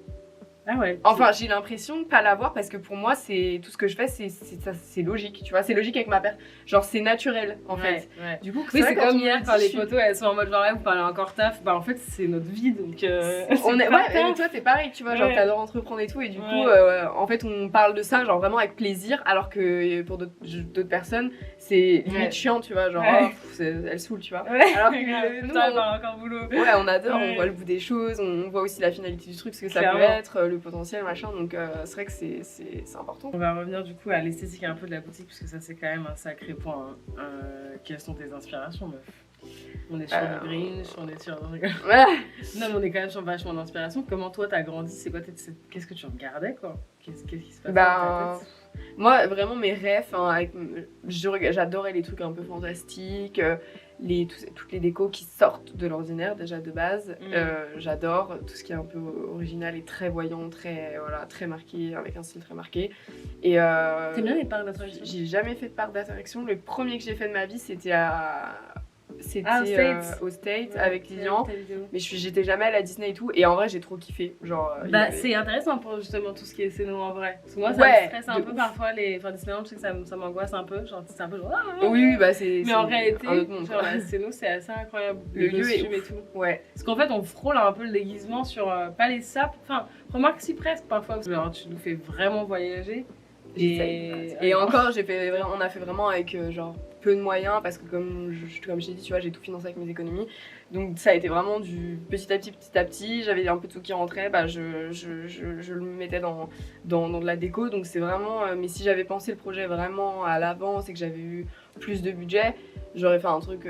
Ah ouais. Enfin, j'ai l'impression de pas l'avoir parce que pour moi, c'est tout ce que je fais, c'est logique, tu vois. C'est logique avec ma personne. Genre, c'est naturel en fait. Du coup, c'est comme hier quand les photos elles sont en mode genre là, vous parlez encore taf. En fait, c'est notre vie donc. Mais toi, t'es pareil, tu vois. Genre, t'adores entreprendre et tout. Et du coup, en fait, on parle de ça, genre vraiment avec plaisir. Alors que pour d'autres personnes, c'est limite chiant, tu vois. Genre, elle saoule, tu vois. Alors que nous, on parle encore boulot. Ouais, on adore, on voit le bout des choses, on voit aussi la finalité du truc, ce que ça peut être, le potentiel, machin, donc c'est vrai que c'est important. On va revenir du coup à l'esthétique un peu de la boutique, parce que ça c'est quand même un sacré point. Quelles sont tes inspirations, meuf? On est sur le Grinch, on est sur... Non, mais on est quand même sur vachement d'inspiration. Comment toi t'as grandi? C'est quoi qu'est-ce que tu regardais, quoi? Qu'est-ce qui se passe dans ta tête? Moi, vraiment, mes rêves, j'adorais les trucs un peu fantastiques. toutes les décos qui sortent de l'ordinaire déjà de base. J'adore tout ce qui est un peu original et très voyant, très marqué, avec un style très marqué. Et t'aimes bien les parcs d'attractions? J'ai jamais fait de parc d'attractions. Le premier que j'ai fait de ma vie, c'était au States avec Lilian, mais j'étais jamais à la Disney et tout, et en vrai j'ai trop kiffé, genre c'est intéressant pour justement tout ce qui est scéno en vrai, parce que moi ça me stresse un peu parfois Disneyland, je sais que ça m'angoisse un peu, genre c'est un peu genre oui bah c'est mais en réalité un autre monde, genre la scéno c'est assez incroyable, le lieu est et tout, parce qu'en fait on frôle un peu le déguisement sur pas les sapes, enfin remarque si presque parfois, genre tu nous fais vraiment voyager. Et encore, on a fait vraiment avec genre peu de moyens parce que comme je t'ai dit, tu vois, j'ai tout financé avec mes économies. Donc ça a été vraiment du petit à petit. J'avais un peu de sous qui rentrait, bah je le mettais dans de la déco. Donc c'est vraiment. Mais si j'avais pensé le projet vraiment à l'avance et que j'avais eu plus de budget, j'aurais fait un truc.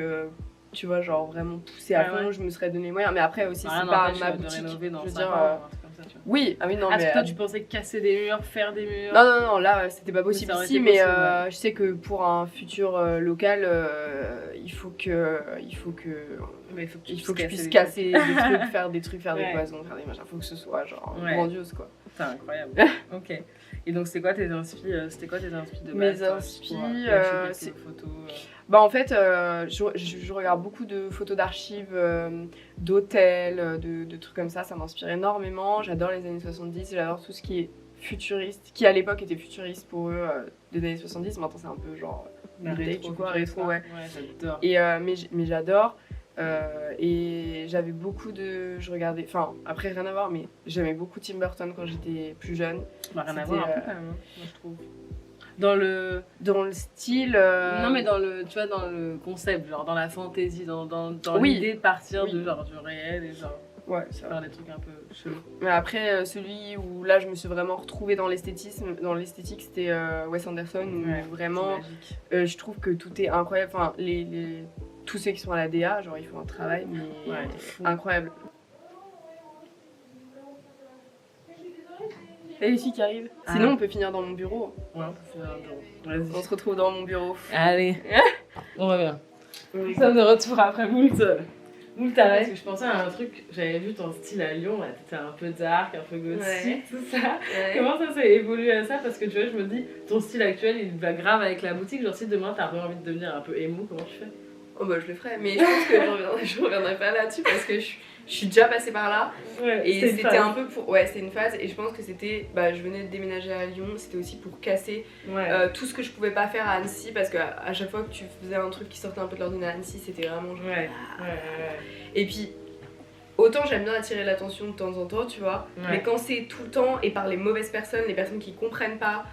Tu vois, genre vraiment poussé à fond, je me serais donné les moyens. Mais après aussi, c'est pas ma boutique. Je veux dire. Oui, ah oui, non, mais. Toi, tu pensais casser des murs, faire des murs? Non, là, c'était pas possible ici, mais je sais que pour un futur local, il faut que je puisse casser des trucs, faire des cloisons, faire des machins. Il faut que ce soit genre grandiose, quoi. C'est incroyable. Ok. Et donc, c'était quoi tes inspi de base? Mes inspi, c'est photos. Bah en fait, je regarde beaucoup de photos d'archives, d'hôtels, de trucs comme ça m'inspire énormément. J'adore les années 70, j'adore tout ce qui est futuriste, qui à l'époque était futuriste pour eux, des années 70, maintenant c'est un peu genre rétro, ouais. J'adore. Et, mais j'adore. Et j'avais beaucoup je regardais, enfin après rien à voir, mais j'aimais beaucoup Tim Burton quand j'étais plus jeune. Bah, rien à voir un peu quand même, moi je trouve. Dans le style. Non mais dans le concept, genre dans la fantaisie, dans l'idée de partir de genre du réel et genre faire des trucs un peu chelous. Mais après celui où là je me suis vraiment retrouvée dans l'esthétique, c'était Wes Anderson où vraiment je trouve que tout est incroyable. Enfin tous ceux qui sont à la DA, genre ils font un travail mais incroyable. Et les filles qui arrivent. Sinon, on peut finir dans mon bureau. Ouais, on peut finir dans le bureau. Vas-y. On se retrouve dans mon bureau. Allez. On va bien. Nous sommes de retour après moult arrêts. Parce que je pensais à un truc, j'avais vu ton style à Lyon, là, t'étais un peu dark, un peu gothique, tout ça. Ouais. Comment ça s'est évolué à ça? Parce que tu vois, je me dis, ton style actuel, il va grave avec la boutique. Genre, si demain t'as envie de devenir un peu émo, comment tu fais? Oh bah je le ferais, mais je pense que je reviendrai pas là-dessus parce que je suis déjà passée par là. Et c'était un peu pour. Ouais, c'était une phase et je pense que c'était. Bah, je venais de déménager à Lyon, c'était aussi pour casser tout ce que je pouvais pas faire à Annecy parce qu'à chaque fois que tu faisais un truc qui sortait un peu de l'ordinaire à Annecy, c'était vraiment genre. Et puis. Autant j'aime bien attirer l'attention de temps en temps, tu vois, mais quand c'est tout le temps et par les mauvaises personnes, les personnes qui comprennent pas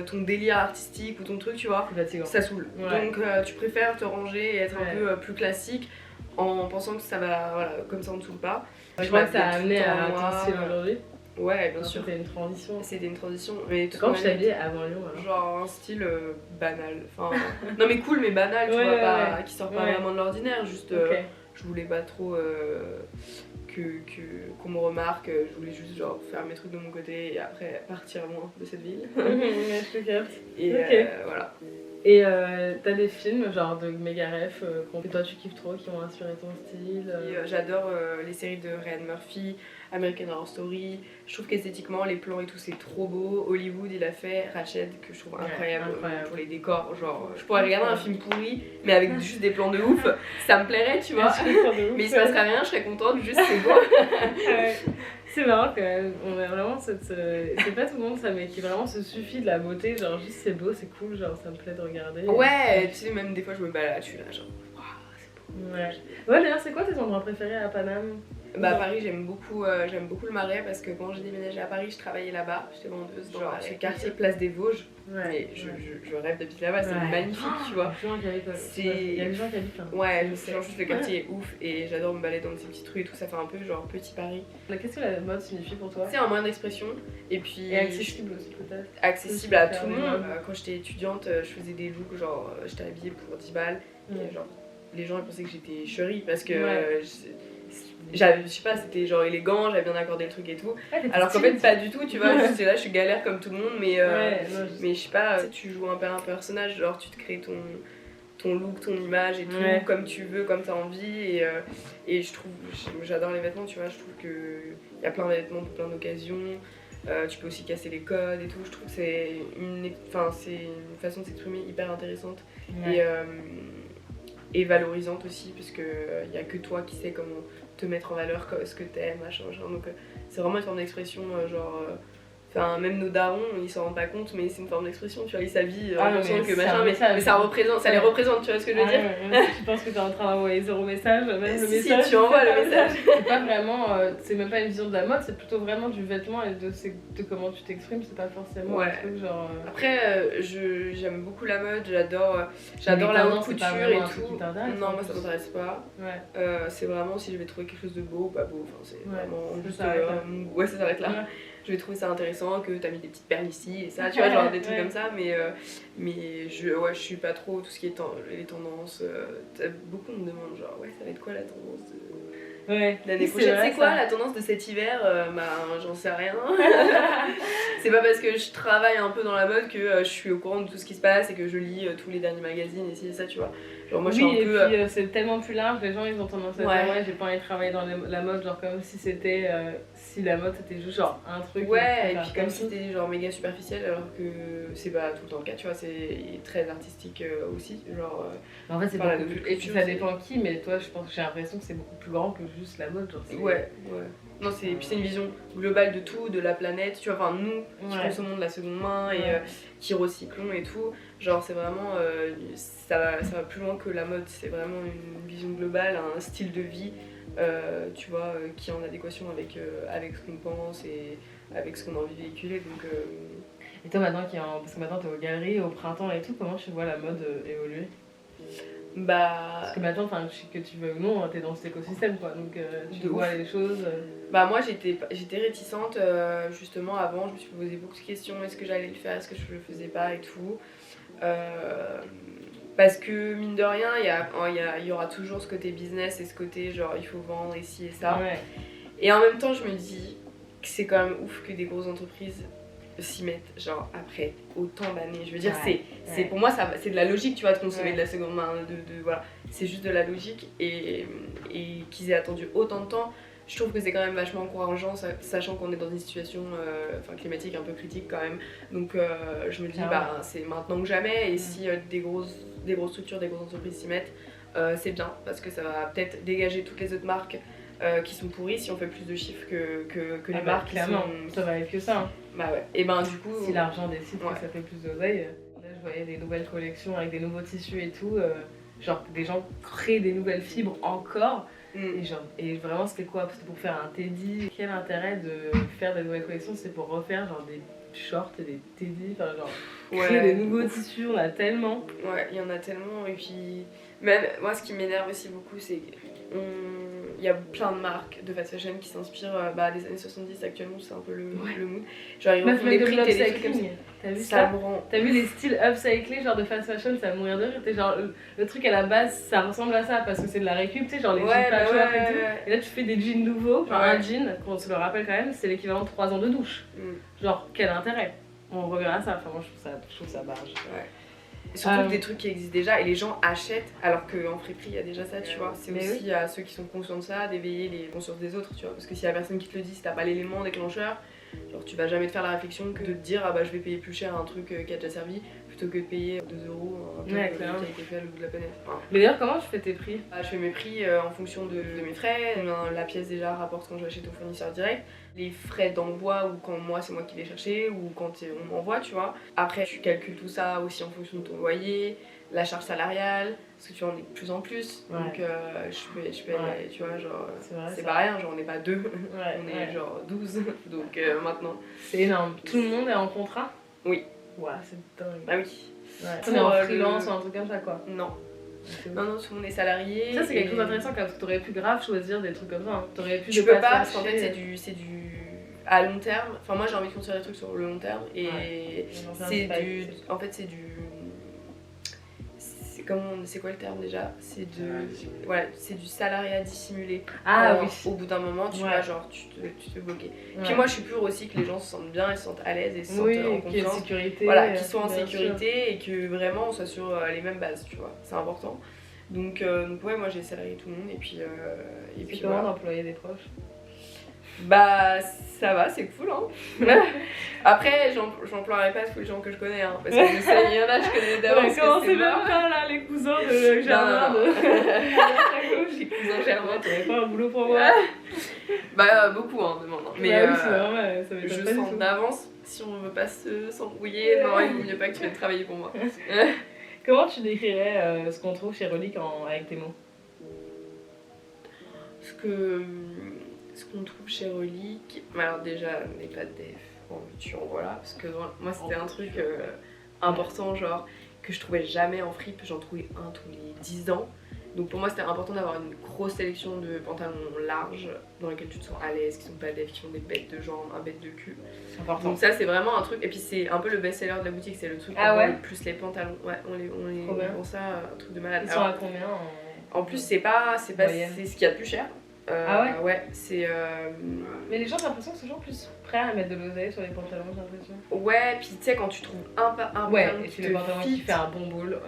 ton délire artistique ou ton truc, tu vois, ça saoule. Donc tu préfères te ranger et être un peu plus classique en pensant que ça va, comme ça on ne saoule pas. Je crois que ça a amené à ton style aujourd'hui. Ouais, bien sûr. C'était une transition. Mais quand tu t'habillais avant Lyon, alors. Genre un style banal. Enfin, non mais cool mais banal, tu vois, pas, qui sort pas vraiment de l'ordinaire, juste... Je voulais pas trop qu'on me remarque, je voulais juste genre faire mes trucs de mon côté et après partir loin de cette ville. Je te capte. Et voilà. Et t'as des films genre de méga ref que toi tu kiffes trop, qui ont inspiré ton style J'adore les séries de Ryan Murphy, American Horror Story. Je trouve qu'esthétiquement les plans et tout c'est trop beau. Hollywood il a fait Ratched que je trouve incroyable pour les décors. Genre je pourrais regarder un film pourri mais avec juste des plans de ouf, ça me plairait tu vois. Mais il se passerait rien, je serais contente, juste c'est beau. C'est marrant quand même, on a vraiment c'est pas tout le monde ça, mais qui vraiment se suffit de la beauté, genre juste c'est beau, c'est cool, genre ça me plaît de regarder. Ouais, tu sais, même des fois je me balade, je suis là genre, waouh, c'est beau. Ouais, d'ailleurs, c'est quoi tes endroits préférés à Paname? Bah à Paris j'aime beaucoup le Marais parce que quand j'ai déménagé à Paris je travaillais là-bas, j'étais vendeuse dans le quartier Place des Vosges. Et je rêve d'habiter là-bas, c'est magnifique tu vois. Il y a des gens qui habitent là. Ouais, je sais, genre juste le quartier est ouf et j'adore me balader dans ces petites rues et tout, ça fait un peu genre petit Paris. Qu'est-ce que la mode signifie pour toi? C'est un moyen d'expression et puis... Et accessible aussi peut-être. Accessible à tout le monde. Quand j'étais étudiante, je faisais des looks genre j'étais habillée pour 10 balles et genre les gens ils pensaient que j'étais chérie parce que... je sais pas, c'était genre élégant, j'avais bien accordé le truc et tout. Alors qu'en fait, pas du tout, tu vois. Juste là, je suis galère comme tout le monde, mais je sais pas, tu joues un peu un personnage, genre tu te crées ton look, ton image et tout, comme tu veux, comme tu as envie. Et je trouve, j'adore les vêtements, tu vois, je trouve qu'il y a plein de vêtements pour plein d'occasions. Tu peux aussi casser les codes et tout. Je trouve que c'est une façon de s'exprimer hyper intéressante et valorisante aussi, parce qu'il n'y a que toi qui sais comment te mettre en valeur, ce que t'aimes, machin. Donc c'est vraiment une forme d'expression, Enfin, même nos darons, ils s'en rendent pas compte, mais c'est une forme d'expression, tu vois, ils s'habillent en pensant que machin, mais ça les représente, tu vois ce que je veux dire. Je pense que t'es en train d'envoyer 0 message, même le message. Si, tu envoies le message. C'est pas vraiment, c'est même pas une vision de la mode, c'est plutôt vraiment du vêtement et de comment tu t'exprimes, c'est pas forcément un truc genre... Après, j'aime beaucoup la mode, j'adore la haute couture et tout. Non, moi ça m'intéresse pas. C'est vraiment si je vais trouver quelque chose de beau ou pas beau, enfin c'est vraiment juste... Ouais, ça s'arrête là. Je vais trouver ça intéressant que t'as mis des petites perles ici et ça, tu vois, genre des trucs comme ça, mais je suis pas trop tout ce qui est les tendances. Beaucoup me demandent genre, ça va être quoi la tendance l'année prochaine? C'est quoi la tendance de cet hiver? J'en sais rien. C'est pas parce que je travaille un peu dans la mode que je suis au courant de tout ce qui se passe et que je lis tous les derniers magazines et ci et ça, tu vois. Genre moi je suis un peu... et puis c'est tellement plus large, les gens ils ont tendance à dire j'ai pas envie de travailler dans la mode, genre comme si c'était... si la mode c'était juste genre un truc... et puis comme si c'était genre méga superficiel alors que c'est pas tout le temps le cas, tu vois, c'est très artistique aussi, genre... En fait c'est beaucoup plus... Et puis ça dépend qui, mais toi je pense que j'ai l'impression que c'est beaucoup plus grand que juste la mode, genre Non, puis c'est une vision globale de tout, de la planète, tu vois, enfin nous qui consommons de la seconde main et qui recyclons et tout, genre c'est vraiment, ça va plus loin que la mode, c'est vraiment une vision globale, un style de vie, tu vois, qui est en adéquation avec ce qu'on pense et avec ce qu'on a envie de véhiculer, donc... Et toi maintenant, parce que maintenant t'es aux galeries, au printemps et tout, comment tu vois la mode évoluer? Parce que maintenant, que tu veux ou non, t'es dans cet écosystème quoi, donc tu vois les choses. Moi j'étais réticente justement avant, je me suis posé beaucoup de questions, est-ce que j'allais le faire, est-ce que je le faisais pas et tout. Parce que mine de rien, il y aura toujours ce côté business et ce côté genre il faut vendre ici et ça. Et en même temps, je me dis que c'est quand même ouf que des grosses entreprises s'y mettent genre après autant d'années. Je veux dire, pour moi c'est de la logique, tu vois, de consommer de la seconde main, voilà, c'est juste de la logique et qu'ils aient attendu autant de temps. Je trouve que c'est quand même vachement encourageant, sachant qu'on est dans une situation climatique un peu critique quand même. Donc je me dis c'est maintenant que jamais, et si des grosses structures, des grosses entreprises s'y mettent, c'est bien parce que ça va peut-être dégager toutes les autres marques qui sont pourries si on fait plus de chiffres que les marques clairement, ça va être que ça. Et du coup... Si l'argent décide que ça fait plus d'oseille, là je voyais des nouvelles collections avec des nouveaux tissus et tout, genre des gens créent des nouvelles fibres encore, et vraiment c'était quoi? C'était pour faire un teddy. Quel intérêt de faire des nouvelles collections? C'est pour refaire genre des shorts et des teddy, créer des nouveaux tissus, on a tellement. Il y en a tellement, et puis même moi ce qui m'énerve aussi beaucoup c'est il y a plein de marques de fast fashion qui s'inspirent des années 70 actuellement, c'est un peu le mood. Genre ils refont des prix upcycling. T'as vu ça? T'as vu les styles upcyclés genre de fast fashion, ça va mourir de rire. Genre le truc à la base ça ressemble à ça parce que c'est de la récup, tu sais, genre les jeans patchwork et tout. Et là tu fais des jeans nouveaux, genre un jean, qu'on se le rappelle quand même, c'est l'équivalent de 3 ans de douche. Genre quel intérêt? On revient à ça, moi je trouve ça barge. Et surtout des trucs qui existent déjà et les gens achètent alors qu'en friperie il y a déjà ça, tu vois. C'est aussi à ceux qui sont conscients de ça d'éveiller les consciences des autres, tu vois. Parce que s'il y a personne qui te le dit, si t'as pas l'élément déclencheur, genre tu vas jamais te faire la réflexion que de te dire je vais payer plus cher un truc qui a déjà servi plutôt que de payer 2€ un truc qui a été fait à l'autre bout de la planète. Mais d'ailleurs comment tu fais tes prix? Je fais mes prix en fonction de mes frais. La pièce déjà rapporte quand je l'achète au fournisseur direct. Les frais d'envoi ou quand c'est moi qui vais chercher ou quand on m'envoie, tu vois. Après tu calcules tout ça aussi en fonction de ton loyer, la charge salariale, parce que tu en es de plus en plus. Donc je paye, tu vois, genre c'est pas rien, genre on n'est pas 2, on est genre 12. Donc maintenant. C'est énorme. Tout le monde est en contrat? Oui. C'est dingue. Ah oui. On est en freelance ou un truc comme ça quoi? Non, tout le monde est salarié. Ça c'est quelque chose d'intéressant parce que t'aurais pu grave choisir des trucs comme ça. Tu peux pas parce qu'en fait c'est du à long terme. Enfin moi j'ai envie de construire des trucs sur le long terme et en fait c'est du c'est quoi le terme déjà? C'est du salariat dissimulé. Oui. Au bout d'un moment, tu vois, genre tu te fais bloquer. Puis moi, je suis pour aussi que les gens se sentent bien, ils se sentent à l'aise et se sentent en confiance. Qu'il y ait une sécurité. Voilà, qu'ils soient en sécurité et que vraiment on soit sur les mêmes bases, tu vois. C'est important. Donc ouais, moi j'ai salarié tout le monde et puis comment d'employer des proches? Bah ça va, c'est cool hein. Après j'emploierai pas tous les gens que je connais hein, parce que je sais, il y en a je connais d'avance. Comment c'est même pas là les cousins de Germain les cousins Germain, t'aurais pas un boulot pour moi? Bah beaucoup hein, demande. Mais oui, c'est normal, ça je sens d'avance si on veut pas s'embrouiller, non il vaut mieux pas que tu viennes travailler pour moi. Comment tu décrirais ce qu'on trouve chez Relique avec tes mots? Ce qu'on trouve chez Relique, alors déjà les pâtes d'EF en voiture, voilà, parce que moi c'était un truc important, genre que je trouvais jamais en fripe, j'en trouvais un tous les 10 ans. Donc pour moi c'était important d'avoir une grosse sélection de pantalons larges dans lesquels tu te sens à l'aise, qui sont pas d'EF, qui font des bêtes de jambes, un bête de cul. C'est important. Donc ça c'est vraiment un truc, et puis c'est un peu le best-seller de la boutique, c'est le truc plus les pantalons. Ouais, on vend ça, un truc de malade. Ils sont à combien en plus c'est ce qu'il y a de plus cher. Ouais, c'est. Mais les gens, j'ai l'impression que sont toujours plus prêts à mettre de l'oseille sur les pantalons, j'ai l'impression. Ouais, puis tu sais, quand tu trouves un pantalon et puis le pantalon qui fait un bon boule,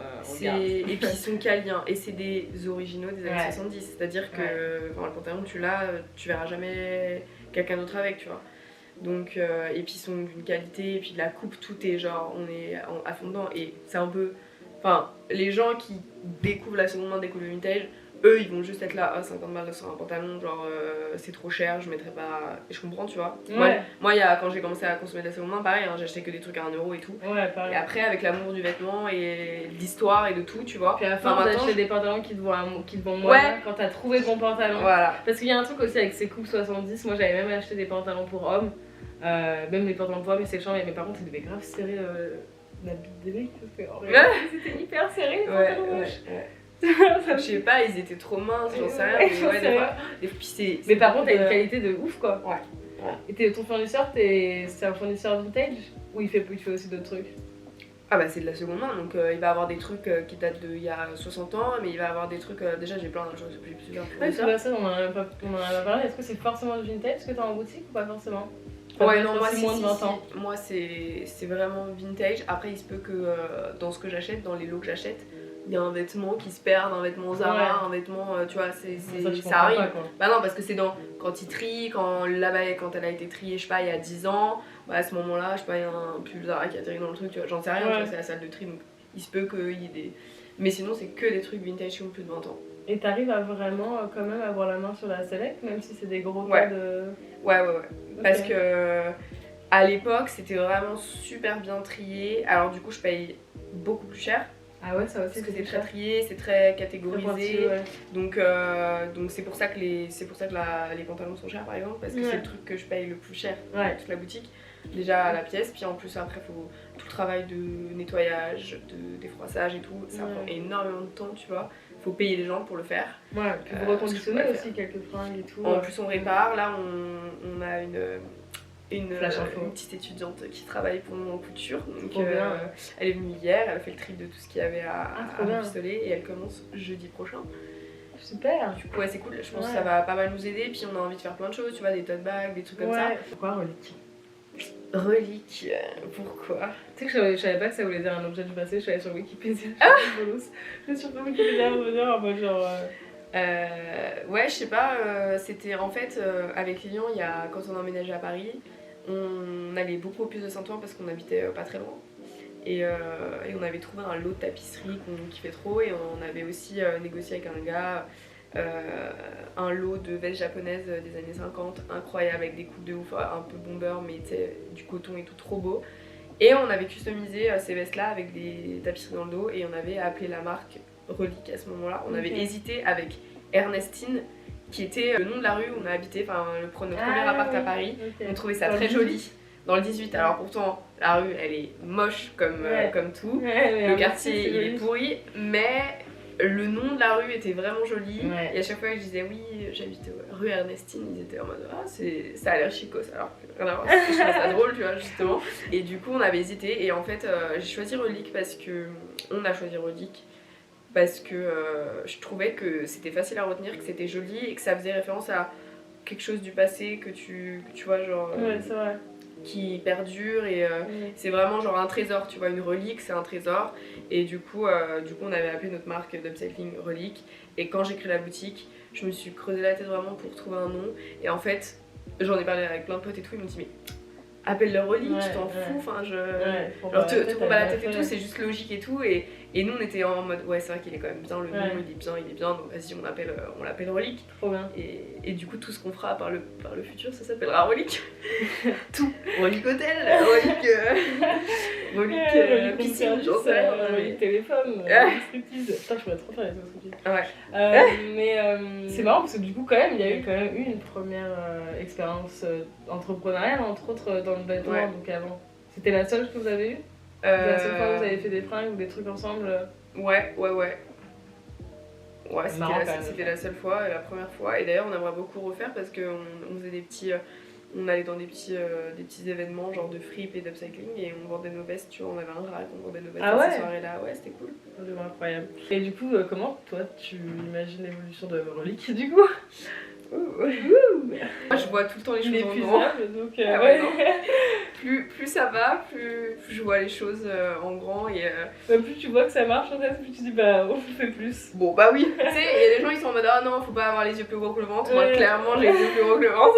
et puis ils sont qualiens, et c'est des originaux des années 70, c'est-à-dire que le pantalon tu l'as, tu verras jamais quelqu'un d'autre avec, tu vois. Donc, et puis ils sont d'une qualité, et puis la coupe, tout est genre, on est à fond dedans, et c'est un peu. Enfin, les gens qui découvrent la seconde main, découvrent le vintage, eux ils vont juste être là, 50 balles sur un pantalon, genre c'est trop cher, je mettrais pas. Et je comprends, tu vois. Ouais. Moi quand j'ai commencé à consommer de la seconde main, pareil, hein, j'achetais que des trucs à 1€ et tout. Ouais, pareil. Et après, avec l'amour du vêtement et l'histoire et de tout, tu vois. Puis à la fin, t'achètes des pantalons qui te vont moins bien quand t'as trouvé ton pantalon. Voilà. Parce qu'il y a un truc aussi avec ces coupes 70, moi j'avais même acheté des pantalons pour hommes, même les pantalons pour hommes, c'est chiant, mais par contre, ils devaient grave serrer la bite des mecs, parce que en réalité, c'était hyper serré les pantalons moches. Je sais pas, ils étaient trop minces, j'en sais rien. Mais par contre, t'as une qualité de ouf quoi. Ouais. Et ton fournisseur, c'est un fournisseur vintage ou il fait aussi d'autres trucs? Ah bah c'est de la seconde main, donc il va avoir des trucs qui datent d'il y a 60 ans, mais il va avoir des trucs. Déjà j'ai plein de choses, j'ai plusieurs fournisseurs. Ouais, c'est ça, on en a pas parlé. Est-ce que c'est forcément du vintage que t'as en boutique ou pas forcément? Ouais, non, moi, moins de 20 ans. Moi c'est vraiment vintage. Après, il se peut que dans ce que j'achète, dans les lots que j'achète, il y a un vêtement qui se perd, un vêtement Zara, un vêtement, tu vois, ça arrive. Pas, bah non, parce que c'est quand ils trient, quand elle a été triée, je sais pas, il y a 10 ans, bah à ce moment-là, je sais pas, il y a un pull Zara qui atterrit dans le truc, tu vois, j'en sais rien, tu vois, c'est la salle de tri, donc il se peut qu'il y ait des. Mais sinon, c'est que des trucs vintage qui ont plus de 20 ans. Et t'arrives à vraiment quand même avoir la main sur la select, même si c'est des gros tas de. Ouais. Okay. Parce que à l'époque, c'était vraiment super bien trié, alors du coup, je paye beaucoup plus cher. Ah ouais, ça aussi. Parce que c'est très trié, c'est très catégorisé. Donc c'est pour ça que les pantalons sont chers par exemple, parce que c'est le truc que je paye le plus cher dans toute la boutique. Déjà à la pièce, puis en plus après faut tout le travail de nettoyage, de défroissage et tout, ça prend énormément de temps, tu vois. Faut payer les gens pour le faire. Ouais, puis vous reconditionnez aussi quelques fringues et tout. En plus on répare, là on a une petite étudiante qui travaille pour nous en couture, donc elle est venue hier, elle a fait le tri de tout ce qu'il y avait à pistoler et elle commence jeudi prochain. Super. Du coup c'est cool, je pense que ça va pas mal nous aider, puis on a envie de faire plein de choses, tu vois, des tote bags, des trucs comme ça. Pourquoi Relique? Relique, pourquoi? Tu sais que je savais pas que ça voulait dire un objet du passé, je suis allée sur Wikipédia, je suis sur Wikipédia en mode genre... ouais, je sais pas, c'était en fait avec Lilian, quand on emménageait à Paris, on allait beaucoup au Puce de Saint-Ouen parce qu'on habitait pas très loin. Et on avait trouvé un lot de tapisserie qu'on kiffait trop, et on avait aussi négocié avec un gars un lot de vestes japonaises des années 50, incroyable, avec des coupes de ouf, un peu bomber, mais du coton et tout, trop beau. Et on avait customisé ces vestes là avec des tapisseries dans le dos, et on avait appelé la marque Relique à ce moment-là. On avait hésité avec Ernestine, qui était le nom de la rue où on a habité, enfin notre premier appart à Paris. On trouvait ça très joli. Dans le 18, alors pourtant la rue elle est moche comme tout, le quartier il est pourri, mais le nom de la rue était vraiment joli. Et à chaque fois que je disais oui j'habite rue Ernestine, ils étaient en mode ça a l'air chicos, alors que rien à voir, je trouvais ça drôle, tu vois, justement. Et du coup on avait hésité, et en fait j'ai choisi Relique parce que on a choisi Relique parce que je trouvais que c'était facile à retenir, que c'était joli et que ça faisait référence à quelque chose du passé que tu vois, genre. Ouais, c'est vrai. Qui perdure et c'est vraiment genre un trésor, tu vois, une relique c'est un trésor et du coup on avait appelé notre marque d'upcycling Relique et quand j'ai créé la boutique je me suis creusé la tête vraiment pour trouver un nom et en fait j'en ai parlé avec plein de potes et tout, ils m'ont dit mais appelle-le Relique, tu t'en fous, enfin genre te prends pas la tête et tout, c'est juste logique et tout et nous on était en mode ouais c'est vrai qu'il est quand même bien, le nom il est bien donc vas-y on l'appelle Relique. Trop bien. Et du coup tout ce qu'on fera par le futur ça s'appellera Relique. Tout. Relique hôtel, Relique piscine, j'en sais rien. Relique téléphone, striptease. Putain je pourrais trop faire les striptease. Ouais. Mais c'est marrant parce que du coup quand même il y a eu quand même une première expérience entrepreneuriale entre autres dans le vêtement donc avant. C'était la seule que vous avez eue? La seule fois où vous avez fait des fringues ou des trucs ensemble? Ouais, c'était la seule fois et la première fois. Et d'ailleurs, on aimerait beaucoup refaire parce qu'on faisait des petits. On allait dans des petits événements, genre de frip et d'upcycling, et on vendait nos vestes, tu vois. On avait un rack, on vendait nos vestes à ces soirées-là. Ouais, c'était cool. C'était incroyable. Et du coup, comment toi tu imagines l'évolution de Relique du coup? Moi je vois tout le temps les choses en grand. Donc plus ça va, plus je vois les choses en grand et plus tu vois que ça marche en fait, plus tu dis bah on fait plus. Bon bah oui, tu sais, il y a des gens ils sont en mode ah non faut pas avoir les yeux plus gros que le ventre. Moi clairement j'ai les yeux plus gros que le ventre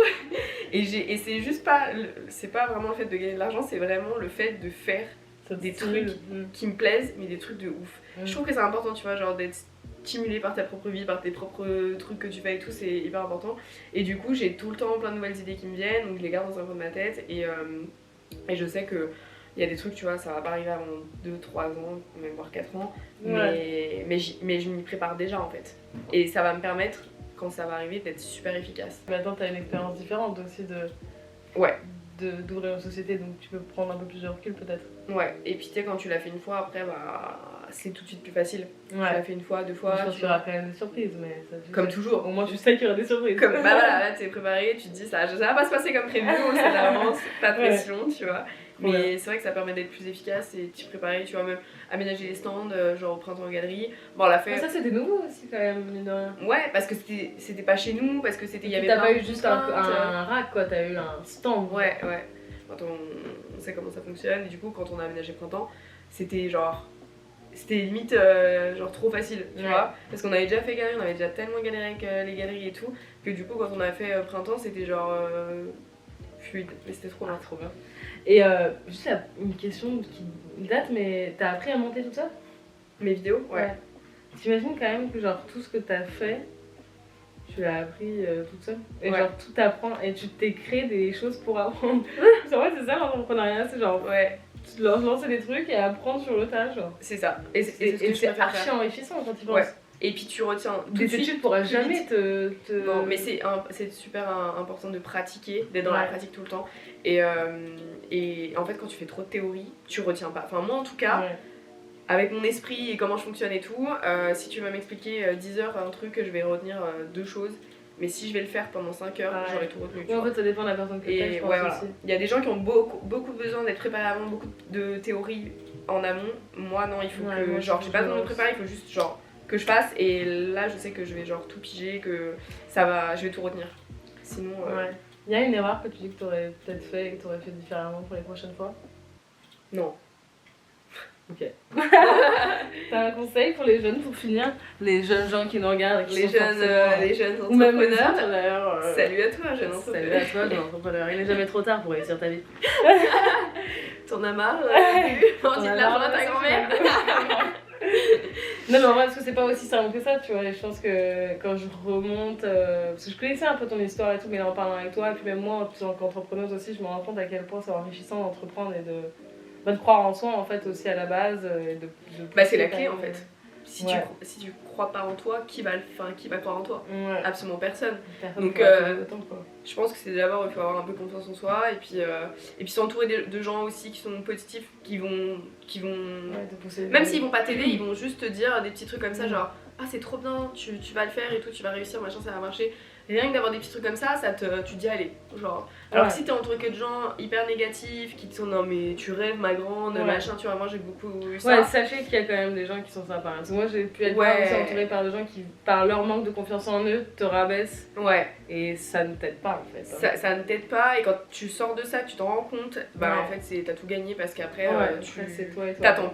et c'est juste pas, c'est pas vraiment le fait de gagner de l'argent, c'est vraiment le fait de faire des trucs qui me plaisent mais des trucs de ouf. Je trouve que c'est important, tu vois, genre d'être stimulé par ta propre vie, par tes propres trucs que tu fais et tout, c'est hyper important. Et du coup, j'ai tout le temps plein de nouvelles idées qui me viennent, donc je les garde dans un coin de ma tête. Et je sais qu'il y a des trucs, tu vois, ça va pas arriver avant 2-3 ans, même voire 4 ans. Mais je m'y prépare déjà en fait. Et ça va me permettre, quand ça va arriver, d'être super efficace. Maintenant, t'as une expérience différente aussi d'ouvrir une société, donc tu peux prendre un peu plus de recul peut-être. Ouais, et puis tu sais, quand tu l'as fait une fois, après, bah, c'est tout de suite plus facile. Tu l'as fait une fois, 2 fois. Je pense qu'il y aura quand même des surprises, mais ça, comme toujours. Au moins, tu sais qu'il y aura des surprises. Bah voilà, là t'es préparé, tu te dis ça va pas se passer comme prévu, on sait d'avance, pas de pression, tu vois. Mais c'est vrai que ça permet d'être plus efficace et t'y préparer, tu vois, même aménager les stands, genre au printemps en galerie. Bon, on l'a fait. Ça c'était nouveau aussi quand même, mine de rien. Ouais, parce que c'était pas chez nous, parce que il y avait t'as pas eu juste un rack quoi, t'as eu un stand. Ouais. Quand on sait comment ça fonctionne, et du coup, quand on a aménagé printemps, c'était limite genre trop facile, tu vois, parce qu'on avait déjà fait galerie, on avait déjà tellement galéré avec les galeries et tout, que du coup quand on a fait printemps c'était genre fluide, mais c'était trop bien. Trop bien. Et juste une question qui date, mais t'as appris à monter tout ça? Mes vidéos? Ouais. T'imagines quand même que genre tout ce que t'as fait, tu l'as appris toute seule? Et genre tout t'apprends, et tu t'es créé des choses pour apprendre. En fait c'est ça l'entrepreneuriat, c'est genre lancer des trucs et apprendre sur le tas, genre. C'est ça. Et c'est archi enrichissant quand tu penses. Et puis tu retiens tout des études pourras jamais te... Non, mais c'est super important de pratiquer, d'être dans la pratique tout le temps. Et en fait, quand tu fais trop de théorie, tu retiens pas. Enfin, moi en tout cas, avec mon esprit et comment je fonctionne et tout, si tu vas m'expliquer 10 heures un truc, je vais retenir 2 choses. Mais si je vais le faire pendant 5 heures, j'aurai tout retenu. En fait, ça dépend de la personne que t'es, je pense aussi. Il y a des gens qui ont beaucoup besoin d'être préparés avant, beaucoup de théorie en amont. Moi, non, il faut que... Genre, j'ai pas besoin de me préparer, il faut juste, genre, que je fasse. Et là, je sais que je vais, genre, tout piger, que ça va... Je vais tout retenir. Sinon... Il y a une erreur que tu dis que t'aurais peut-être fait et que t'aurais fait différemment pour les prochaines fois? Non. Ok. T'as un conseil pour les jeunes, pour finir? Les jeunes gens qui nous regardent, les jeunes entrepreneurs. Ou même d'ailleurs. Salut à toi, jeune entrepreneur. Salut à toi, jeune entrepreneur. Il n'est jamais trop tard pour réussir ta vie. T'en as marre on dit de l'argent à ta grand-mère. Non mais en vrai, parce que c'est pas aussi simple que ça, tu vois. Et je pense que quand je remonte, parce que je connaissais un peu ton histoire et tout, mais là en parlant avec toi, et puis même moi, en tant qu'entrepreneuse aussi, je me rends compte à quel point c'est enrichissant d'entreprendre et de croire en soi en fait aussi à la base. Et bah c'est la clé en fait. Si tu crois pas en toi, qui va croire en toi? Absolument personne. Donc je pense que c'est d'abord il faut avoir un peu confiance en soi et puis s'entourer de gens aussi qui sont positifs, qui vont même s'ils vont pas t'aider, ils vont juste te dire des petits trucs comme ça, genre ah c'est trop bien, tu vas le faire et tout, tu vas réussir, machin, ça va marcher. Et rien que d'avoir des petits trucs comme ça, tu te dis allez, genre Alors que si t'es entouré que de gens hyper négatifs qui te sont non mais tu rêves ma grande, machin, tu vois, moi j'ai beaucoup eu ça. Ouais, sachez qu'il y a quand même des gens qui sont sympas. Parce que moi j'ai pu être aussi entourée par des gens qui, par leur manque de confiance en eux, te rabaissent. Ouais. Et ça ne t'aide pas en fait. Ça ne t'aide pas, et quand tu sors de ça, tu t'en rends compte, bah en fait t'as tout gagné parce qu'après c'est toi et toi. T'attends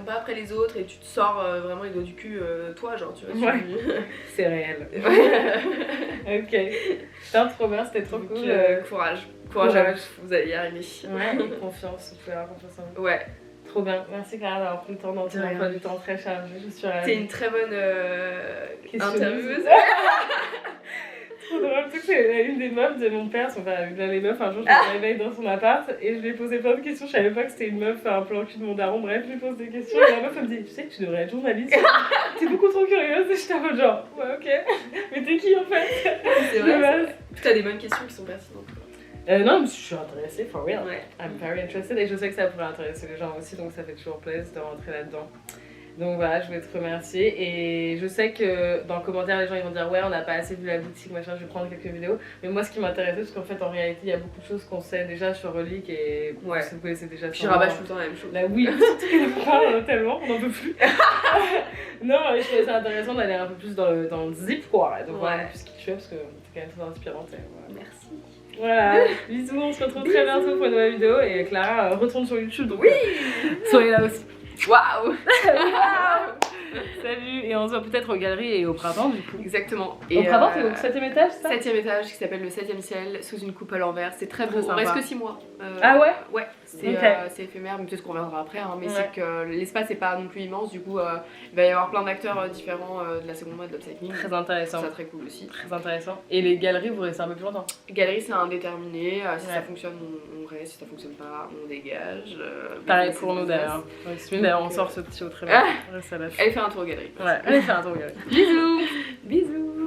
pas après les autres et tu te sors vraiment les doigts du cul toi, genre tu vois. C'est réel. Ok. Putain, trop bien, c'était trop cool. Courage à vous, vous allez y arriver. Ouais, et confiance, vous pouvez avoir confiance en vous. Ouais. Trop bien, merci Clara d'avoir pris le temps dans ton emploi du temps très chargé. Je suis ravie. C'est une très bonne intervieweuse. Trop drôle, tu sais que c'est une des meufs de mon père, son père avait bien les meufs, un jour je me réveille dans son appart et je lui ai posé plein de questions, je savais pas que c'était une meuf, un plan cul de mon daron, bref, je lui pose des questions et la meuf elle me dit, tu sais que tu devrais être journaliste, t'es beaucoup trop curieuse, et j'étais en mode genre, ouais ok, mais t'es qui en fait? C'est vrai, t'as des bonnes questions qui sont pertinentes. Non, mais je suis intéressée, for real. I'm very interested et je sais que ça pourrait intéresser les gens aussi, donc ça fait toujours plaisir de rentrer là-dedans. Donc voilà, je voulais te remercier et je sais que dans le commentaire les gens ils vont dire ouais on n'a pas assez vu la boutique machin, je vais prendre quelques vidéos, mais moi ce qui m'intéressait parce qu'en fait en réalité il y a beaucoup de choses qu'on sait déjà sur Relique et vous connaissez déjà ça. Je rabâche tout le temps la même chose. Là oui, surtout qu'elle en parle tellement, on n'en peut plus. Non, je trouvais ça intéressant d'aller un peu plus dans le zip quoi, et de voir un peu plus qui tu es parce que t'es quand même très inspirante. Merci. Voilà, bisous, on se retrouve très bientôt pour une nouvelle vidéo et Clara retourne sur YouTube donc soyez là aussi. Waouh. Salut, et on se voit peut-être aux galeries et au printemps du coup. Exactement. Et au printemps, t'es au 7ème étage, ça? 7ème étage qui s'appelle le 7ème ciel sous une coupe à l'envers. C'est très beau. Très on reste que 6 mois. Ah ouais? Ouais, c'est éphémère, mais peut-être qu'on reviendra après. Hein, mais c'est que l'espace n'est pas non plus immense, du coup il va y avoir plein d'acteurs différents de la seconde mode d'upcycling. Très intéressant. C'est très cool aussi. Très intéressant. Et les galeries, vous restez un peu plus longtemps? Galerie, c'est indéterminé. Si ça fonctionne, on reste. Si ça fonctionne pas, on dégage. Pareil pour nous d'ailleurs. D'ailleurs, on sort ce petit au très bien. Elle fait un tour aux galeries. Ouais, elle fait un tour aux galeries. Bisous. Bisous.